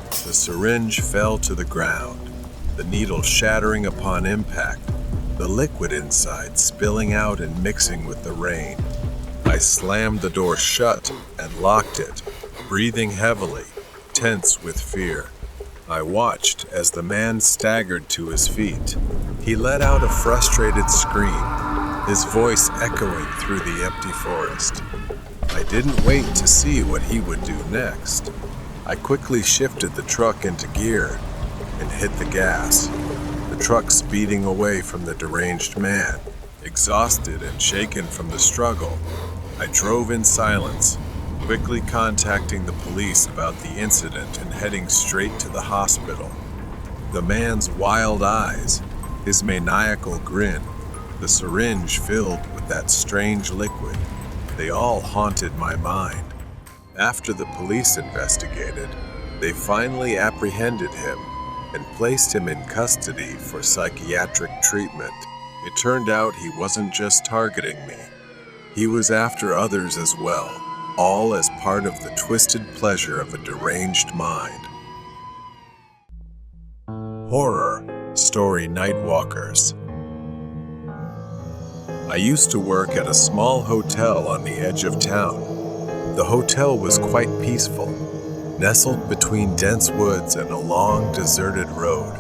The syringe fell to the ground, the needle shattering upon impact, the liquid inside spilling out and mixing with the rain. I slammed the door shut and locked it, breathing heavily, tense with fear. I watched as the man staggered to his feet. He let out a frustrated scream, his voice echoing through the empty forest. I didn't wait to see what he would do next. I quickly shifted the truck into gear and hit the gas, the truck speeding away from the deranged man. Exhausted and shaken from the struggle, I drove in silence, quickly contacting the police about the incident and heading straight to the hospital. The man's wild eyes, his maniacal grin, the syringe filled with that strange liquid, they all haunted my mind. After the police investigated, they finally apprehended him and placed him in custody for psychiatric treatment. It turned out he wasn't just targeting me. He was after others as well, all as part of the twisted pleasure of a deranged mind. Horror Story Nightwalkers. I used to work at a small hotel on the edge of town. The hotel was quite peaceful, nestled between dense woods and a long, deserted road.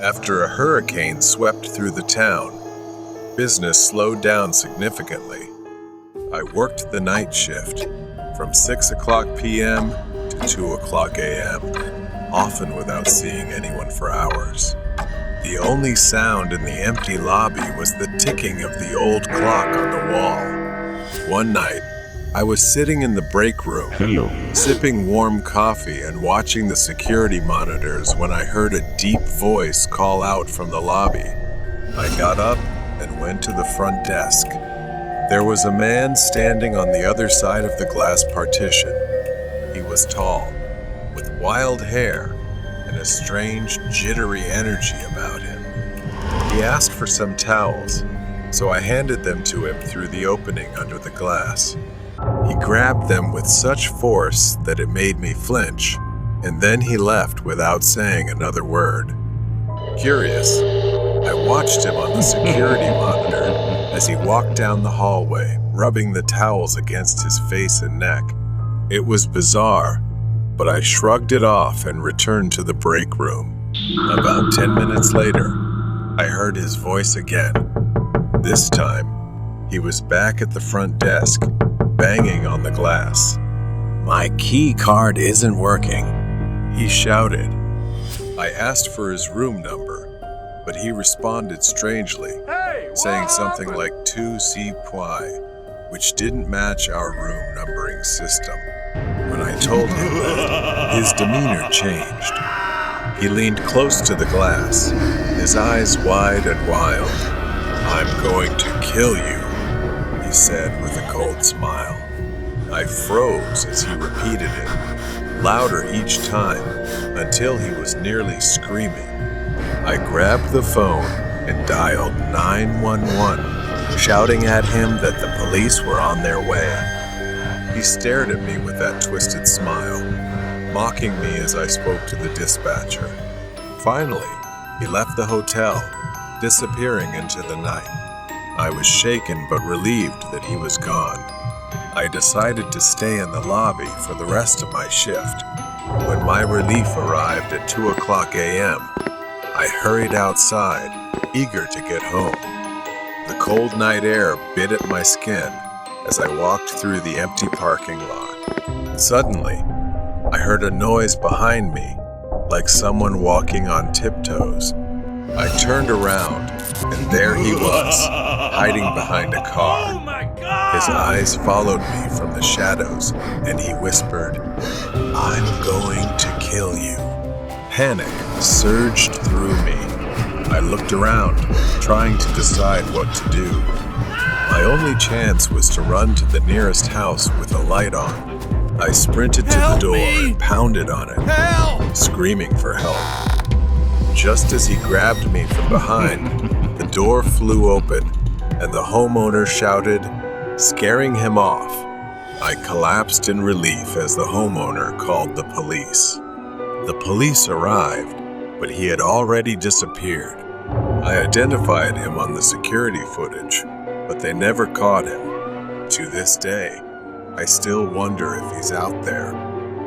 After a hurricane swept through the town, business slowed down significantly. I worked the night shift, from 6 o'clock p.m. to 2 o'clock a.m., often without seeing anyone for hours. The only sound in the empty lobby was the ticking of the old clock on the wall. One night, I was sitting in the break room, sipping warm coffee and watching the security monitors when I heard a deep voice call out from the lobby. I got up and went to the front desk. There was a man standing on the other side of the glass partition. He was tall, with wild hair and a strange, jittery energy about him. He asked for some towels, so I handed them to him through the opening under the glass. He grabbed them with such force that it made me flinch, and then he left without saying another word. Curious, I watched him on the security monitor as he walked down the hallway, rubbing the towels against his face and neck. It was bizarre, but I shrugged it off and returned to the break room. About 10 minutes later, I heard his voice again. This time, he was back at the front desk, banging on the glass. "My key card isn't working," he shouted. I asked for his room number, but he responded strangely, saying something like 2C Pwy, which didn't match our room numbering system. When I told him that, his demeanor changed. He leaned close to the glass, his eyes wide and wild. "I'm going to kill you," he said with a cold smile. I froze as he repeated it, louder each time, until he was nearly screaming. I grabbed the phone and dialed 911, shouting at him that the police were on their way. He stared at me with that twisted smile, mocking me as I spoke to the dispatcher. Finally, he left the hotel, disappearing into the night. I was shaken but relieved that he was gone. I decided to stay in the lobby for the rest of my shift. When my relief arrived at 2:00 a.m., I hurried outside, eager to get home. The cold night air bit at my skin as I walked through the empty parking lot. Suddenly, I heard a noise behind me, like someone walking on tiptoes. I turned around, and there he was, hiding behind a car. Oh my God! His eyes followed me from the shadows, and he whispered, "I'm going to kill you." Panic surged through me. I looked around, trying to decide what to do. My only chance was to run to the nearest house with a light on. I sprinted to the door and pounded on it, screaming for help. Just as he grabbed me from behind, the door flew open, and the homeowner shouted, scaring him off. I collapsed in relief as the homeowner called the police. The police arrived, but he had already disappeared. I identified him on the security footage, but they never caught him. To this day, I still wonder if he's out there,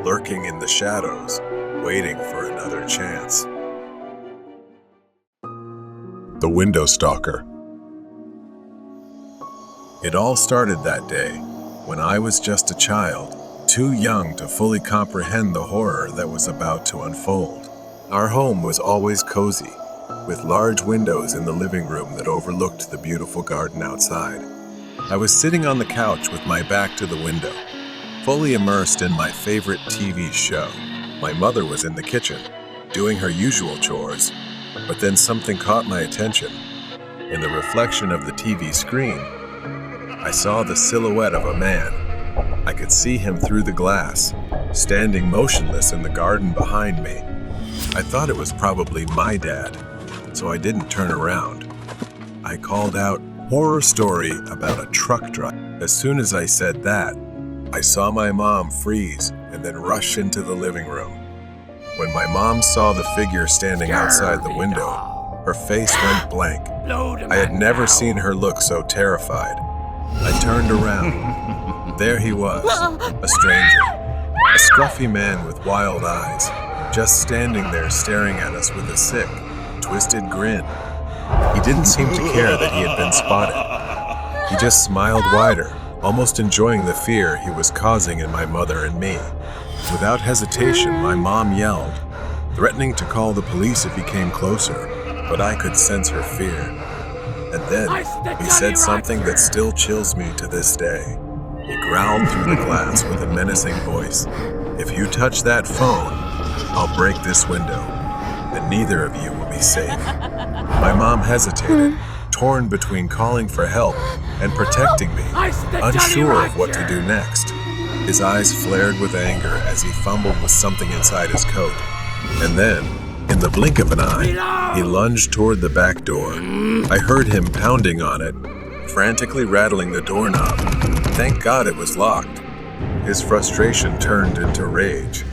lurking in the shadows, waiting for another chance. The Window Stalker. It all started that day, when I was just a child, too young to fully comprehend the horror that was about to unfold. Our home was always cozy, with large windows in the living room that overlooked the beautiful garden outside. I was sitting on the couch with my back to the window, fully immersed in my favorite TV show. My mother was in the kitchen, doing her usual chores, but then something caught my attention. In the reflection of the TV screen, I saw the silhouette of a man. I could see him through the glass, standing motionless in the garden behind me. I thought it was probably my dad, so I didn't turn around. I called out, "Horror story about a truck driver." As soon as I said that, I saw my mom freeze and then rush into the living room. When my mom saw the figure standing outside the window, her face went blank. I had never seen her look so terrified. I turned around. There he was, a stranger, a scruffy man with wild eyes, just standing there staring at us with a sick, twisted grin. He didn't seem to care that he had been spotted. He just smiled wider, almost enjoying the fear he was causing in my mother and me. Without hesitation, my mom yelled, threatening to call the police if he came closer, but I could sense her fear. And then he said something that still chills me to this day. He growled through the glass with a menacing voice, "If you touch that phone, I'll break this window, and neither of you will be safe." My mom hesitated, torn between calling for help and protecting me, unsure of what to do next. His eyes flared with anger as he fumbled with something inside his coat. And then, in the blink of an eye, he lunged toward the back door. I heard him pounding on it, frantically rattling the doorknob. Thank God it was locked. His frustration turned into rage.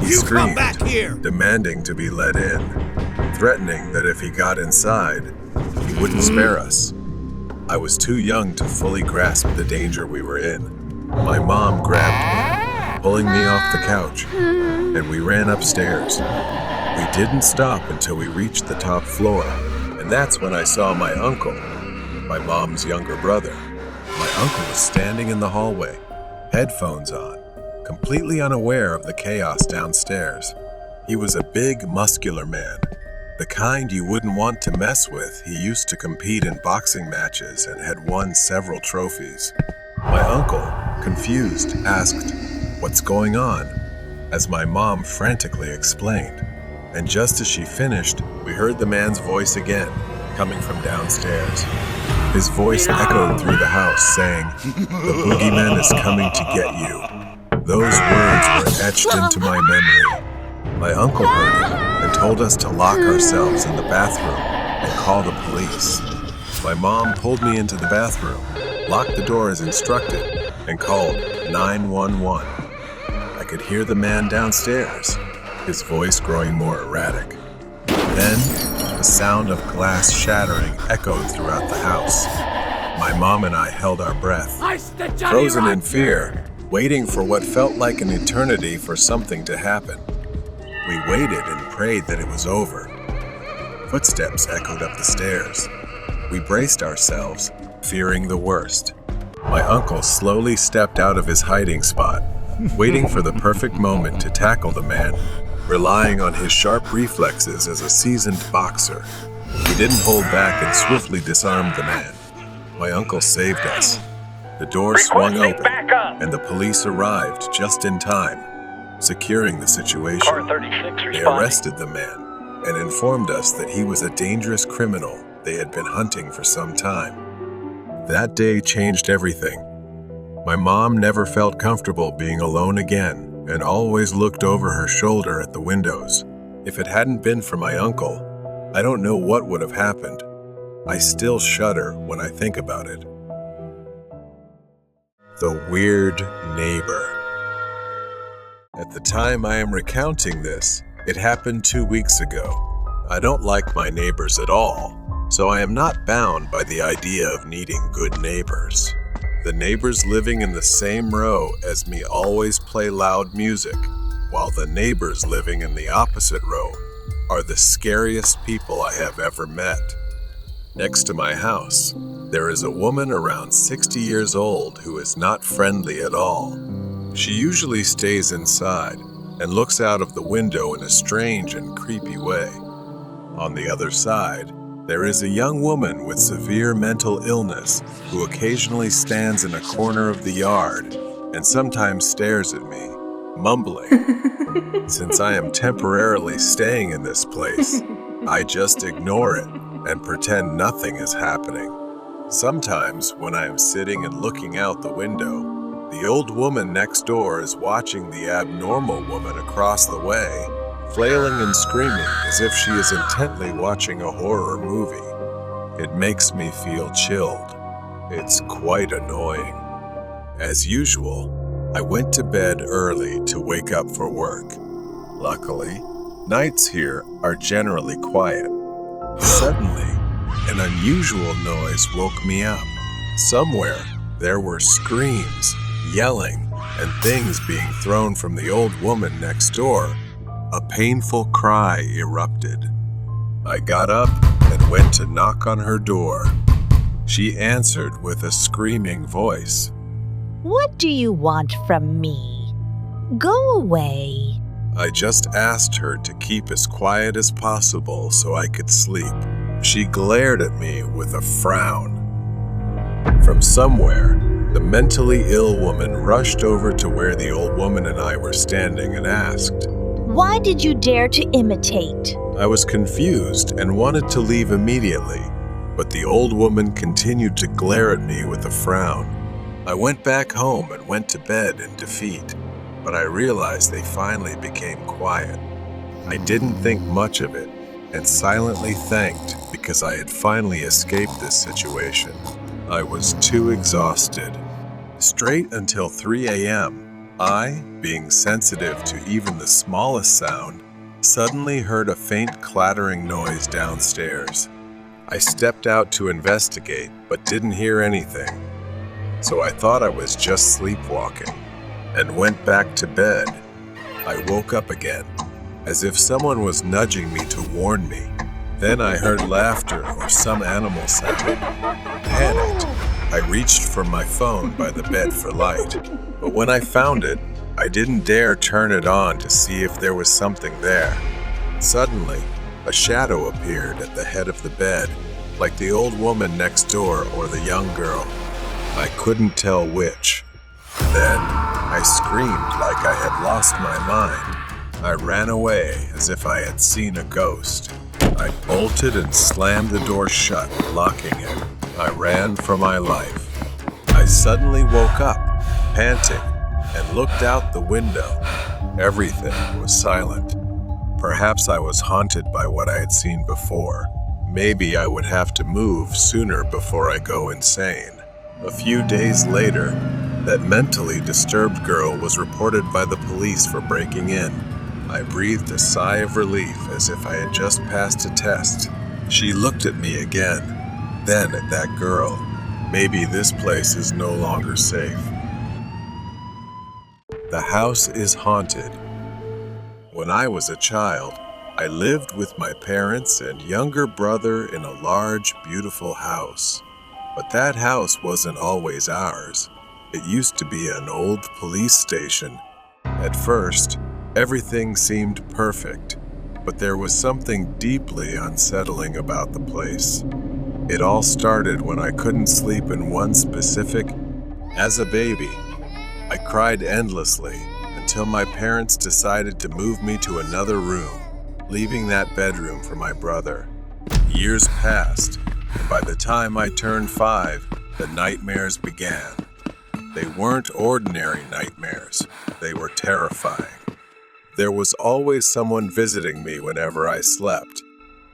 He screamed, demanding to be let in, threatening that if he got inside, he wouldn't spare us. I was too young to fully grasp the danger we were in. My mom grabbed me, pulling me off the couch, and we ran upstairs. We didn't stop until we reached the top floor, and that's when I saw my uncle, my mom's younger brother. My uncle was standing in the hallway, headphones on, completely unaware of the chaos downstairs. He was a big, muscular man, the kind you wouldn't want to mess with. He used to compete in boxing matches and had won several trophies. My uncle, confused, asked, "What's going on?" as my mom frantically explained. And just as she finished, we heard the man's voice again, coming from downstairs. His voice echoed through the house, saying, "The boogeyman is coming to get you." Those words were etched into my memory. My uncle heard it and told us to lock ourselves in the bathroom and call the police. My mom pulled me into the bathroom, locked the door as instructed, and called 911. I could hear the man downstairs, his voice growing more erratic. Then, the sound of glass shattering echoed throughout the house. My mom and I held our breath, frozen in fear, waiting for what felt like an eternity for something to happen. We waited and prayed that it was over. Footsteps echoed up the stairs. We braced ourselves, fearing the worst. My uncle slowly stepped out of his hiding spot, waiting for the perfect moment to tackle the man, relying on his sharp reflexes as a seasoned boxer. He didn't hold back and swiftly disarmed the man. My uncle saved us. The door swung open, and the police arrived just in time, securing the situation. They arrested the man and informed us that he was a dangerous criminal they had been hunting for some time. That day changed everything. My mom never felt comfortable being alone again and always looked over her shoulder at the windows. If it hadn't been for my uncle, I don't know what would have happened. I still shudder when I think about it. The weird neighbor. At the time I am recounting this, it happened 2 weeks ago. I don't like my neighbors at all, so I am not bound by the idea of needing good neighbors. The neighbors living in the same row as me always play loud music, while the neighbors living in the opposite row are the scariest people I have ever met. Next to my house, there is a woman around 60 years old who is not friendly at all. She usually stays inside and looks out of the window in a strange and creepy way. On the other side, there is a young woman with severe mental illness who occasionally stands in a corner of the yard and sometimes stares at me, mumbling. Since I am temporarily staying in this place, I just ignore it and pretend nothing is happening. Sometimes, when I am sitting and looking out the window, the old woman next door is watching the abnormal woman across the way, flailing and screaming as if she is intently watching a horror movie. It makes me feel chilled. It's quite annoying. As usual, I went to bed early to wake up for work. Luckily, nights here are generally quiet. Suddenly, an unusual noise woke me up. Somewhere, there were screams, yelling, and things being thrown from the old woman next door. A painful cry erupted. I got up and went to knock on her door. She answered with a screaming voice. What do you want from me? Go away. I just asked her to keep as quiet as possible so I could sleep. She glared at me with a frown. From somewhere, the mentally ill woman rushed over to where the old woman and I were standing and asked, Why did you dare to imitate? I was confused and wanted to leave immediately, but the old woman continued to glare at me with a frown. I went back home and went to bed in defeat, but I realized they finally became quiet. I didn't think much of it and silently thanked because I had finally escaped this situation. I was too exhausted. Straight until 3 a.m., I, being sensitive to even the smallest sound, suddenly heard a faint clattering noise downstairs. I stepped out to investigate, but didn't hear anything. So I thought I was just sleepwalking and went back to bed. I woke up again, as if someone was nudging me to warn me. Then I heard laughter or some animal sound. Panicked, I reached for my phone by the bed for light. But when I found it, I didn't dare turn it on to see if there was something there. Suddenly, a shadow appeared at the head of the bed, like the old woman next door or the young girl. I couldn't tell which. Then, I screamed like I had lost my mind. I ran away as if I had seen a ghost. I bolted and slammed the door shut, locking it. I ran for my life. I suddenly woke up, panting, and looked out the window. Everything was silent. Perhaps I was haunted by what I had seen before. Maybe I would have to move sooner before I go insane. A few days later, that mentally disturbed girl was reported by the police for breaking in. I breathed a sigh of relief as if I had just passed a test. She looked at me again, then at that girl. Maybe this place is no longer safe. The house is haunted. When I was a child, I lived with my parents and younger brother in a large, beautiful house. But that house wasn't always ours. It used to be an old police station. At first, everything seemed perfect, but there was something deeply unsettling about the place. It all started when I couldn't sleep in one specific. As a baby, I cried endlessly until my parents decided to move me to another room, leaving that bedroom for my brother. Years passed, and by the time I turned 5, the nightmares began. They weren't ordinary nightmares. They were terrifying. There was always someone visiting me whenever I slept.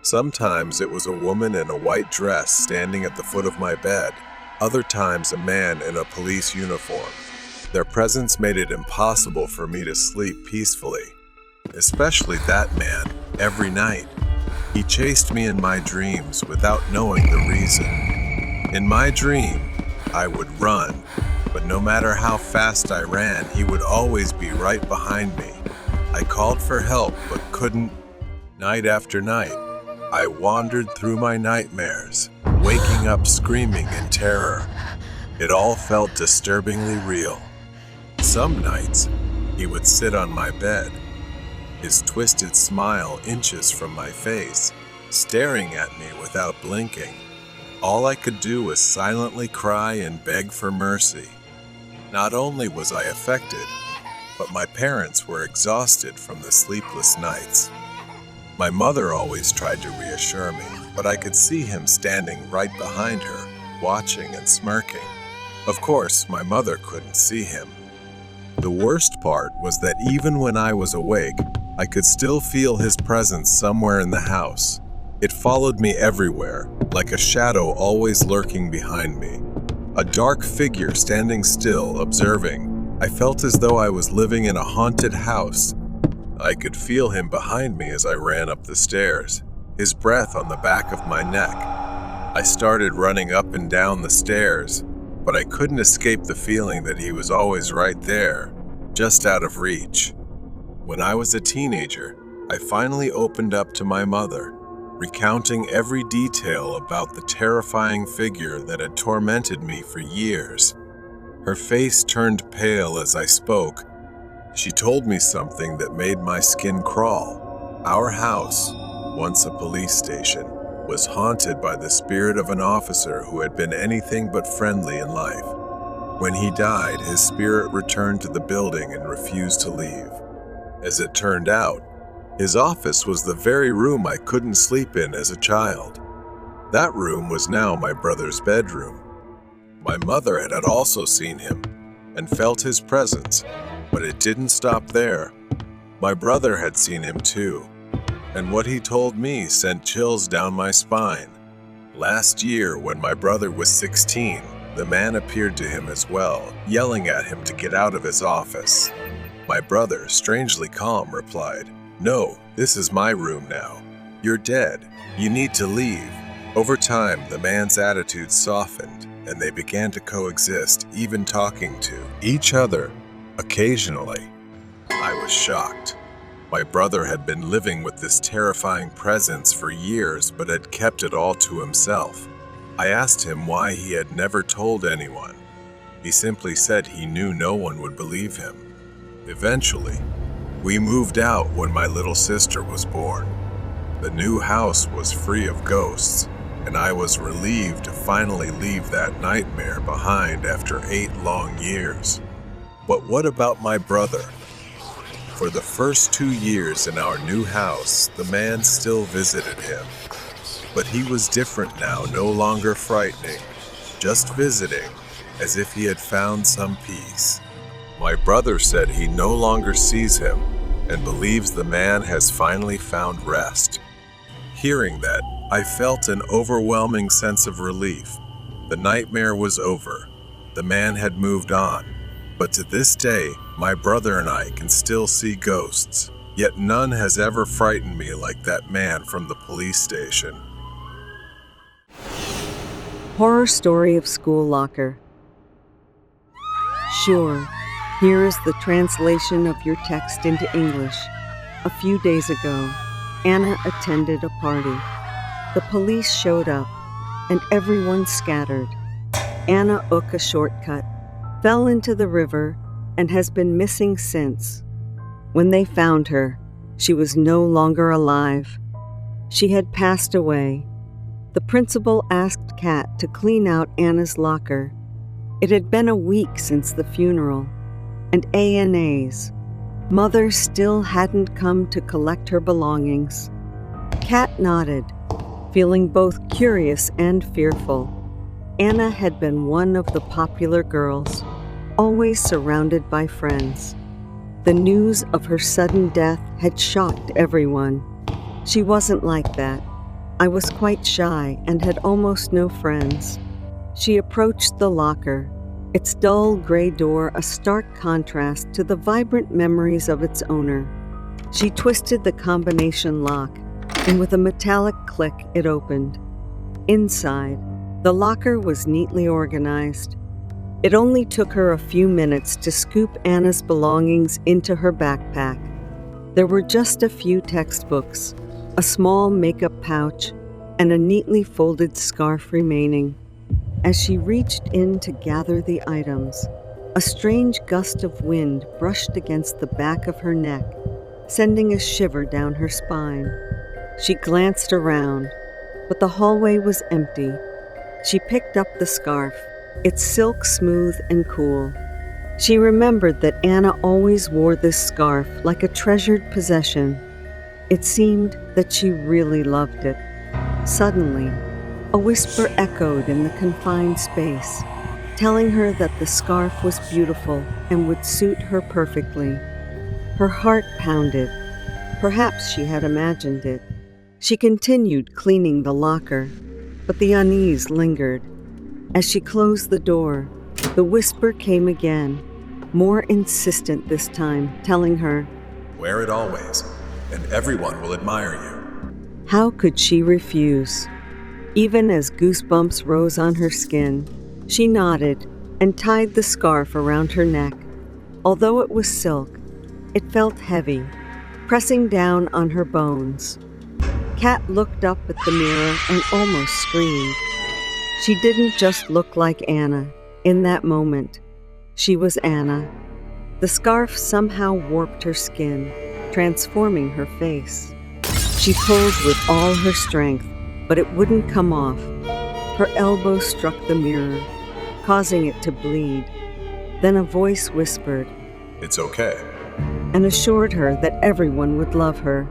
Sometimes it was a woman in a white dress standing at the foot of my bed. Other times a man in a police uniform. Their presence made it impossible for me to sleep peacefully. Especially that man, every night. He chased me in my dreams without knowing the reason. In my dream, I would run, but no matter how fast I ran, he would always be right behind me. I called for help, but couldn't. Night after night, I wandered through my nightmares, waking up screaming in terror. It all felt disturbingly real. Some nights, he would sit on my bed, his twisted smile inches from my face, staring at me without blinking. All I could do was silently cry and beg for mercy. Not only was I affected, but my parents were exhausted from the sleepless nights. My mother always tried to reassure me, but I could see him standing right behind her, watching and smirking. Of course, my mother couldn't see him. The worst part was that even when I was awake, I could still feel his presence somewhere in the house. It followed me everywhere, like a shadow always lurking behind me. A dark figure standing still, observing. I felt as though I was living in a haunted house. I could feel him behind me as I ran up the stairs, his breath on the back of my neck. I started running up and down the stairs, but I couldn't escape the feeling that he was always right there, just out of reach. When I was a teenager, I finally opened up to my mother, recounting every detail about the terrifying figure that had tormented me for years. Her face turned pale as I spoke. She told me something that made my skin crawl. Our house, once a police station, was haunted by the spirit of an officer who had been anything but friendly in life. When he died, his spirit returned to the building and refused to leave. As it turned out, his office was the very room I couldn't sleep in as a child. That room was now my brother's bedroom. My mother had also seen him and felt his presence, but it didn't stop there. My brother had seen him too, and what he told me sent chills down my spine. Last year, when my brother was 16, the man appeared to him as well, yelling at him to get out of his office. My brother, strangely calm, replied, "No, this is my room now. You're dead. You need to leave." Over time, the man's attitude softened, and they began to coexist, even talking to each other occasionally. I was shocked. My brother had been living with this terrifying presence for years, but had kept it all to himself. I asked him why he had never told anyone. He simply said he knew no one would believe him. Eventually, we moved out when my little sister was born. The new house was free of ghosts, and I was relieved to finally leave that nightmare behind after 8 long years. But what about my brother? For the first 2 years in our new house, the man still visited him. But he was different now, no longer frightening. just visiting, as if he had found some peace. My brother said he no longer sees him and believes the man has finally found rest. Hearing that, I felt an overwhelming sense of relief. The nightmare was over. The man had moved on. But to this day, my brother and I can still see ghosts. Yet none has ever frightened me like that man from the police station. Horror story of school locker. Sure, here is the translation of your text into English. A few days ago, Anna attended a party. The police showed up, and everyone scattered. Anna took a shortcut, fell into the river, and has been missing since. When they found her, she was no longer alive. She had passed away. The principal asked Kat to clean out Anna's locker. It had been a week since the funeral, and ANA's mother still hadn't come to collect her belongings. Kat nodded, feeling both curious and fearful. Anna had been one of the popular girls, always surrounded by friends. The news of her sudden death had shocked everyone. She wasn't like that. I was quite shy and had almost no friends. She approached the locker, its dull gray door a stark contrast to the vibrant memories of its owner. She twisted the combination lock, and with a metallic click, it opened. Inside, the locker was neatly organized. It only took her a few minutes to scoop Anna's belongings into her backpack. There were just a few textbooks, a small makeup pouch, and a neatly folded scarf remaining. As she reached in to gather the items, a strange gust of wind brushed against the back of her neck, sending a shiver down her spine. She glanced around, but the hallway was empty. She picked up the scarf, its silk smooth and cool. She remembered that Anna always wore this scarf like a treasured possession. It seemed that she really loved it. Suddenly, a whisper echoed in the confined space, telling her that the scarf was beautiful and would suit her perfectly. Her heart pounded. Perhaps she had imagined it. She continued cleaning the locker, but the unease lingered. As she closed the door, the whisper came again, more insistent this time, telling her, "Wear it always, and everyone will admire you." How could she refuse? Even as goosebumps rose on her skin, she nodded and tied the scarf around her neck. Although it was silk, it felt heavy, pressing down on her bones. Kat looked up at the mirror and almost screamed. She didn't just look like Anna in that moment. She was Anna. The scarf somehow warped her skin, transforming her face. She pulled with all her strength, but it wouldn't come off. Her elbow struck the mirror, causing it to bleed. Then a voice whispered, "It's okay," and assured her that everyone would love her.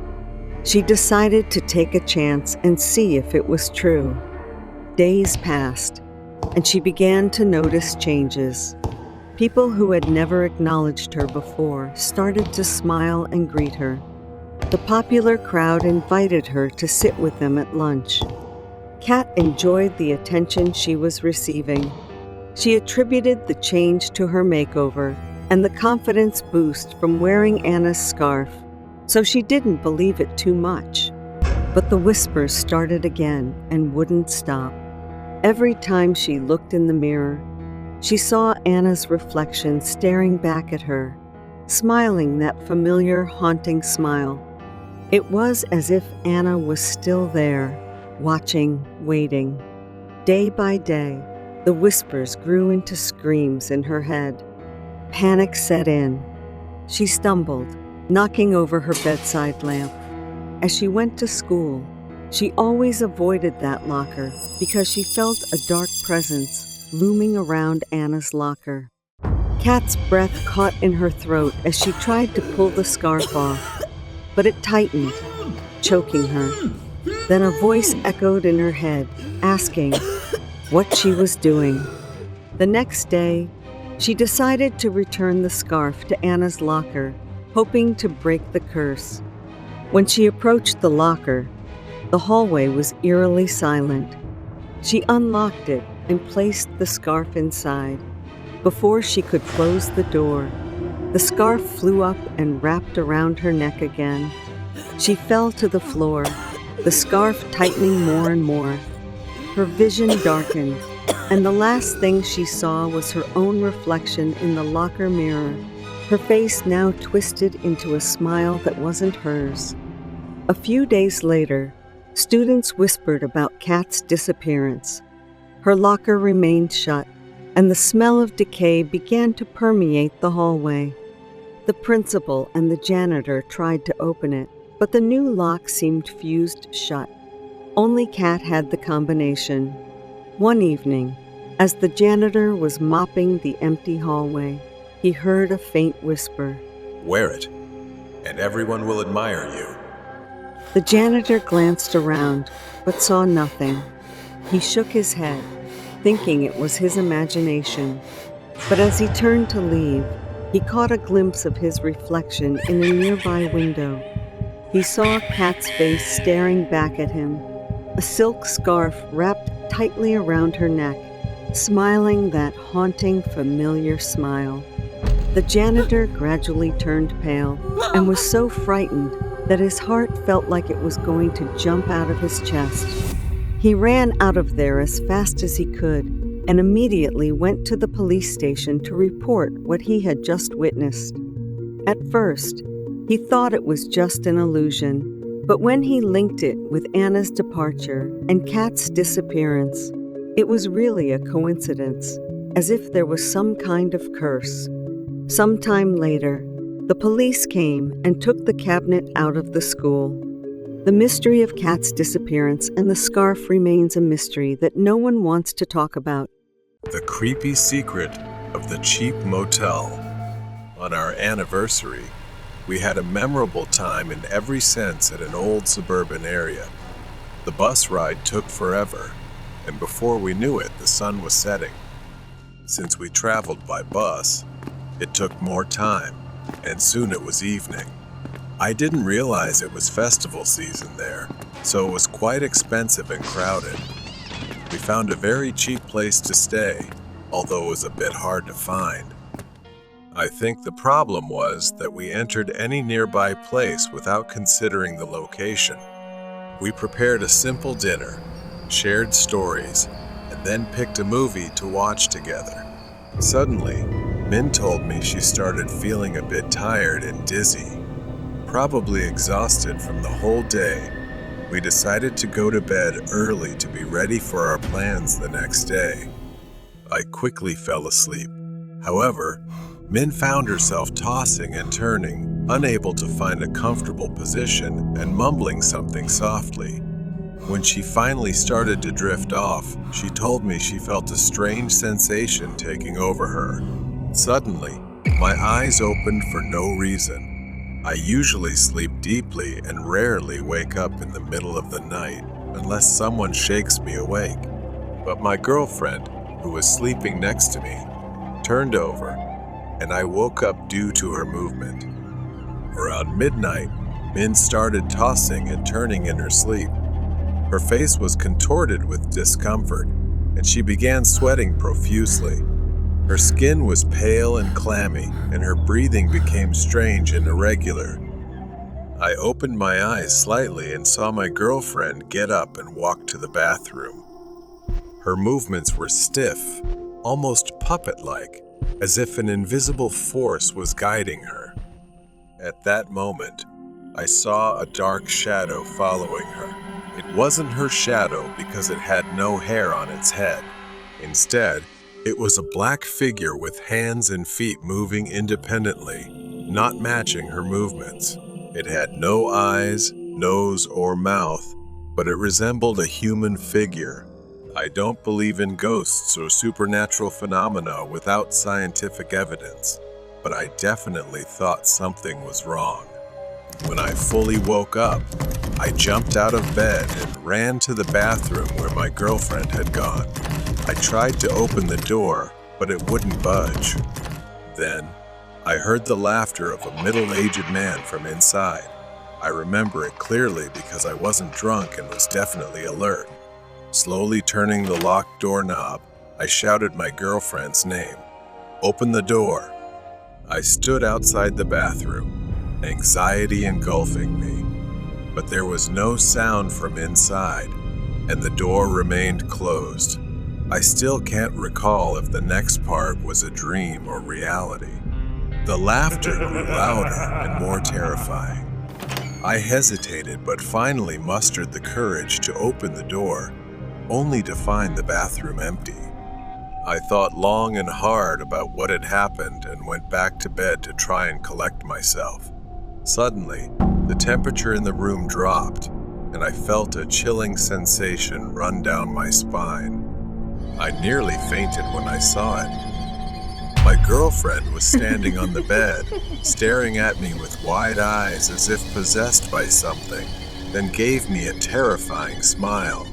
She decided to take a chance and see if it was true. Days passed, and she began to notice changes. People who had never acknowledged her before started to smile and greet her. The popular crowd invited her to sit with them at lunch. Kat enjoyed the attention she was receiving. She attributed the change to her makeover and the confidence boost from wearing Anna's scarf, so she didn't believe it too much. But the whispers started again and wouldn't stop. Every time she looked in the mirror, she saw Anna's reflection staring back at her, smiling that familiar, haunting smile. It was as if Anna was still there, watching, waiting. Day by day, the whispers grew into screams in her head. Panic set in. She stumbled, knocking over her bedside lamp. As she went to school, she always avoided that locker because she felt a dark presence looming around Anna's locker. Kat's breath caught in her throat as she tried to pull the scarf off, but it tightened, choking her. Then a voice echoed in her head, asking, what she was doing. The next day, she decided to return the scarf to Anna's locker, hoping to break the curse. When she approached the locker, the hallway was eerily silent. She unlocked it and placed the scarf inside. Before she could close the door, the scarf flew up and wrapped around her neck again. She fell to the floor, the scarf tightening more and more. Her vision darkened, and the last thing she saw was her own reflection in the locker mirror, her face now twisted into a smile that wasn't hers. A few days later, students whispered about Kat's disappearance. Her locker remained shut, and the smell of decay began to permeate the hallway. The principal and the janitor tried to open it, but the new lock seemed fused shut. Only Kat had the combination. One evening, as the janitor was mopping the empty hallway, he heard a faint whisper. Wear it, and everyone will admire you. The janitor glanced around, but saw nothing. He shook his head, thinking it was his imagination. But as he turned to leave, he caught a glimpse of his reflection in a nearby window. He saw Kat's face staring back at him, a silk scarf wrapped tightly around her neck, smiling that haunting, familiar smile. The janitor gradually turned pale and was so frightened that his heart felt like it was going to jump out of his chest. He ran out of there as fast as he could and immediately went to the police station to report what he had just witnessed. At first, he thought it was just an illusion, but when he linked it with Anna's departure and Kat's disappearance, it was really a coincidence, as if there was some kind of curse. Sometime later, the police came and took the cabinet out of the school. The mystery of Kat's disappearance and the scarf remains a mystery that no one wants to talk about. The creepy secret of the cheap motel. On our anniversary, we had a memorable time in every sense at an old suburban area. The bus ride took forever, and before we knew it, the sun was setting. Since we traveled by bus, it took more time, and soon it was evening. I didn't realize it was festival season there, so it was quite expensive and crowded. We found a very cheap place to stay, although it was a bit hard to find. I think the problem was that we entered any nearby place without considering the location. We prepared a simple dinner, shared stories, and then picked a movie to watch together. Suddenly, Min told me she started feeling a bit tired and dizzy. Probably exhausted from the whole day, we decided to go to bed early to be ready for our plans the next day. I quickly fell asleep. However, Min found herself tossing and turning, unable to find a comfortable position and mumbling something softly. When she finally started to drift off, she told me she felt a strange sensation taking over her. Suddenly, my eyes opened for no reason. I usually sleep deeply and rarely wake up in the middle of the night unless someone shakes me awake. But my girlfriend, who was sleeping next to me, turned over, and I woke up due to her movement. Around midnight, Min started tossing and turning in her sleep. Her face was contorted with discomfort, and she began sweating profusely. Her skin was pale and clammy, and her breathing became strange and irregular. I opened my eyes slightly and saw my girlfriend get up and walk to the bathroom. Her movements were stiff, almost puppet-like, as if an invisible force was guiding her. At that moment, I saw a dark shadow following her. It wasn't her shadow because it had no hair on its head. Instead, it was a black figure with hands and feet moving independently, not matching her movements. It had no eyes, nose, or mouth, but it resembled a human figure. I don't believe in ghosts or supernatural phenomena without scientific evidence, but I definitely thought something was wrong. When I fully woke up, I jumped out of bed and ran to the bathroom where my girlfriend had gone. I tried to open the door, but it wouldn't budge. Then, I heard the laughter of a middle-aged man from inside. I remember it clearly because I wasn't drunk and was definitely alert. Slowly turning the locked doorknob, I shouted my girlfriend's name. "Open the door." I stood outside the bathroom, anxiety engulfing me. But there was no sound from inside, and the door remained closed. I still can't recall if the next part was a dream or reality. The laughter grew louder and more terrifying. I hesitated, but finally mustered the courage to open the door, only to find the bathroom empty. I thought long and hard about what had happened and went back to bed to try and collect myself. Suddenly, the temperature in the room dropped, and I felt a chilling sensation run down my spine. I nearly fainted when I saw it. My girlfriend was standing on the bed, staring at me with wide eyes as if possessed by something, then gave me a terrifying smile.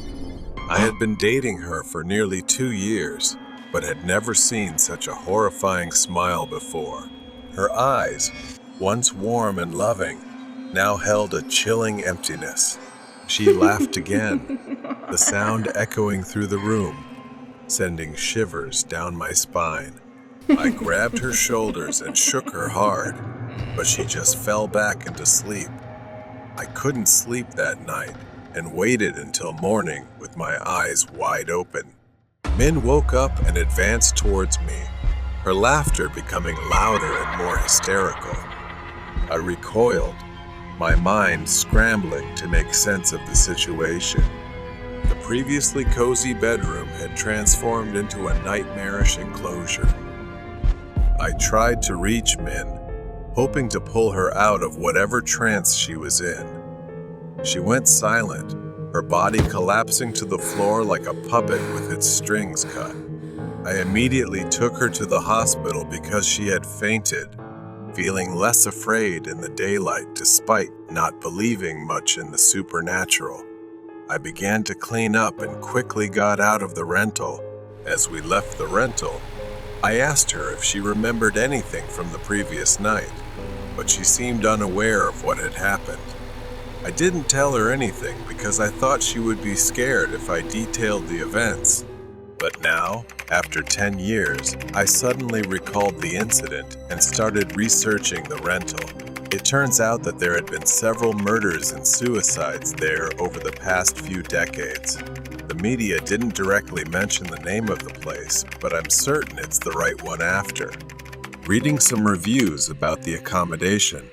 I had been dating her for nearly 2 years, but had never seen such a horrifying smile before. Her eyes, once warm and loving, now held a chilling emptiness. She laughed again, the sound echoing through the room, sending shivers down my spine. I grabbed her shoulders and shook her hard, but she just fell back into sleep. I couldn't sleep that night and waited until morning with my eyes wide open. Min woke up and advanced towards me, her laughter becoming louder and more hysterical. I recoiled, my mind scrambling to make sense of the situation. The previously cozy bedroom had transformed into a nightmarish enclosure. I tried to reach Min, hoping to pull her out of whatever trance she was in. She went silent, her body collapsing to the floor like a puppet with its strings cut. I immediately took her to the hospital because she had fainted, feeling less afraid in the daylight despite not believing much in the supernatural. I began to clean up and quickly got out of the rental. As we left the rental, I asked her if she remembered anything from the previous night, but she seemed unaware of what had happened. I didn't tell her anything because I thought she would be scared if I detailed the events. But now, after 10 years, I suddenly recalled the incident and started researching the rental. It turns out that there had been several murders and suicides there over the past few decades. The media didn't directly mention the name of the place, but I'm certain it's the right one after. Reading some reviews about the accommodation,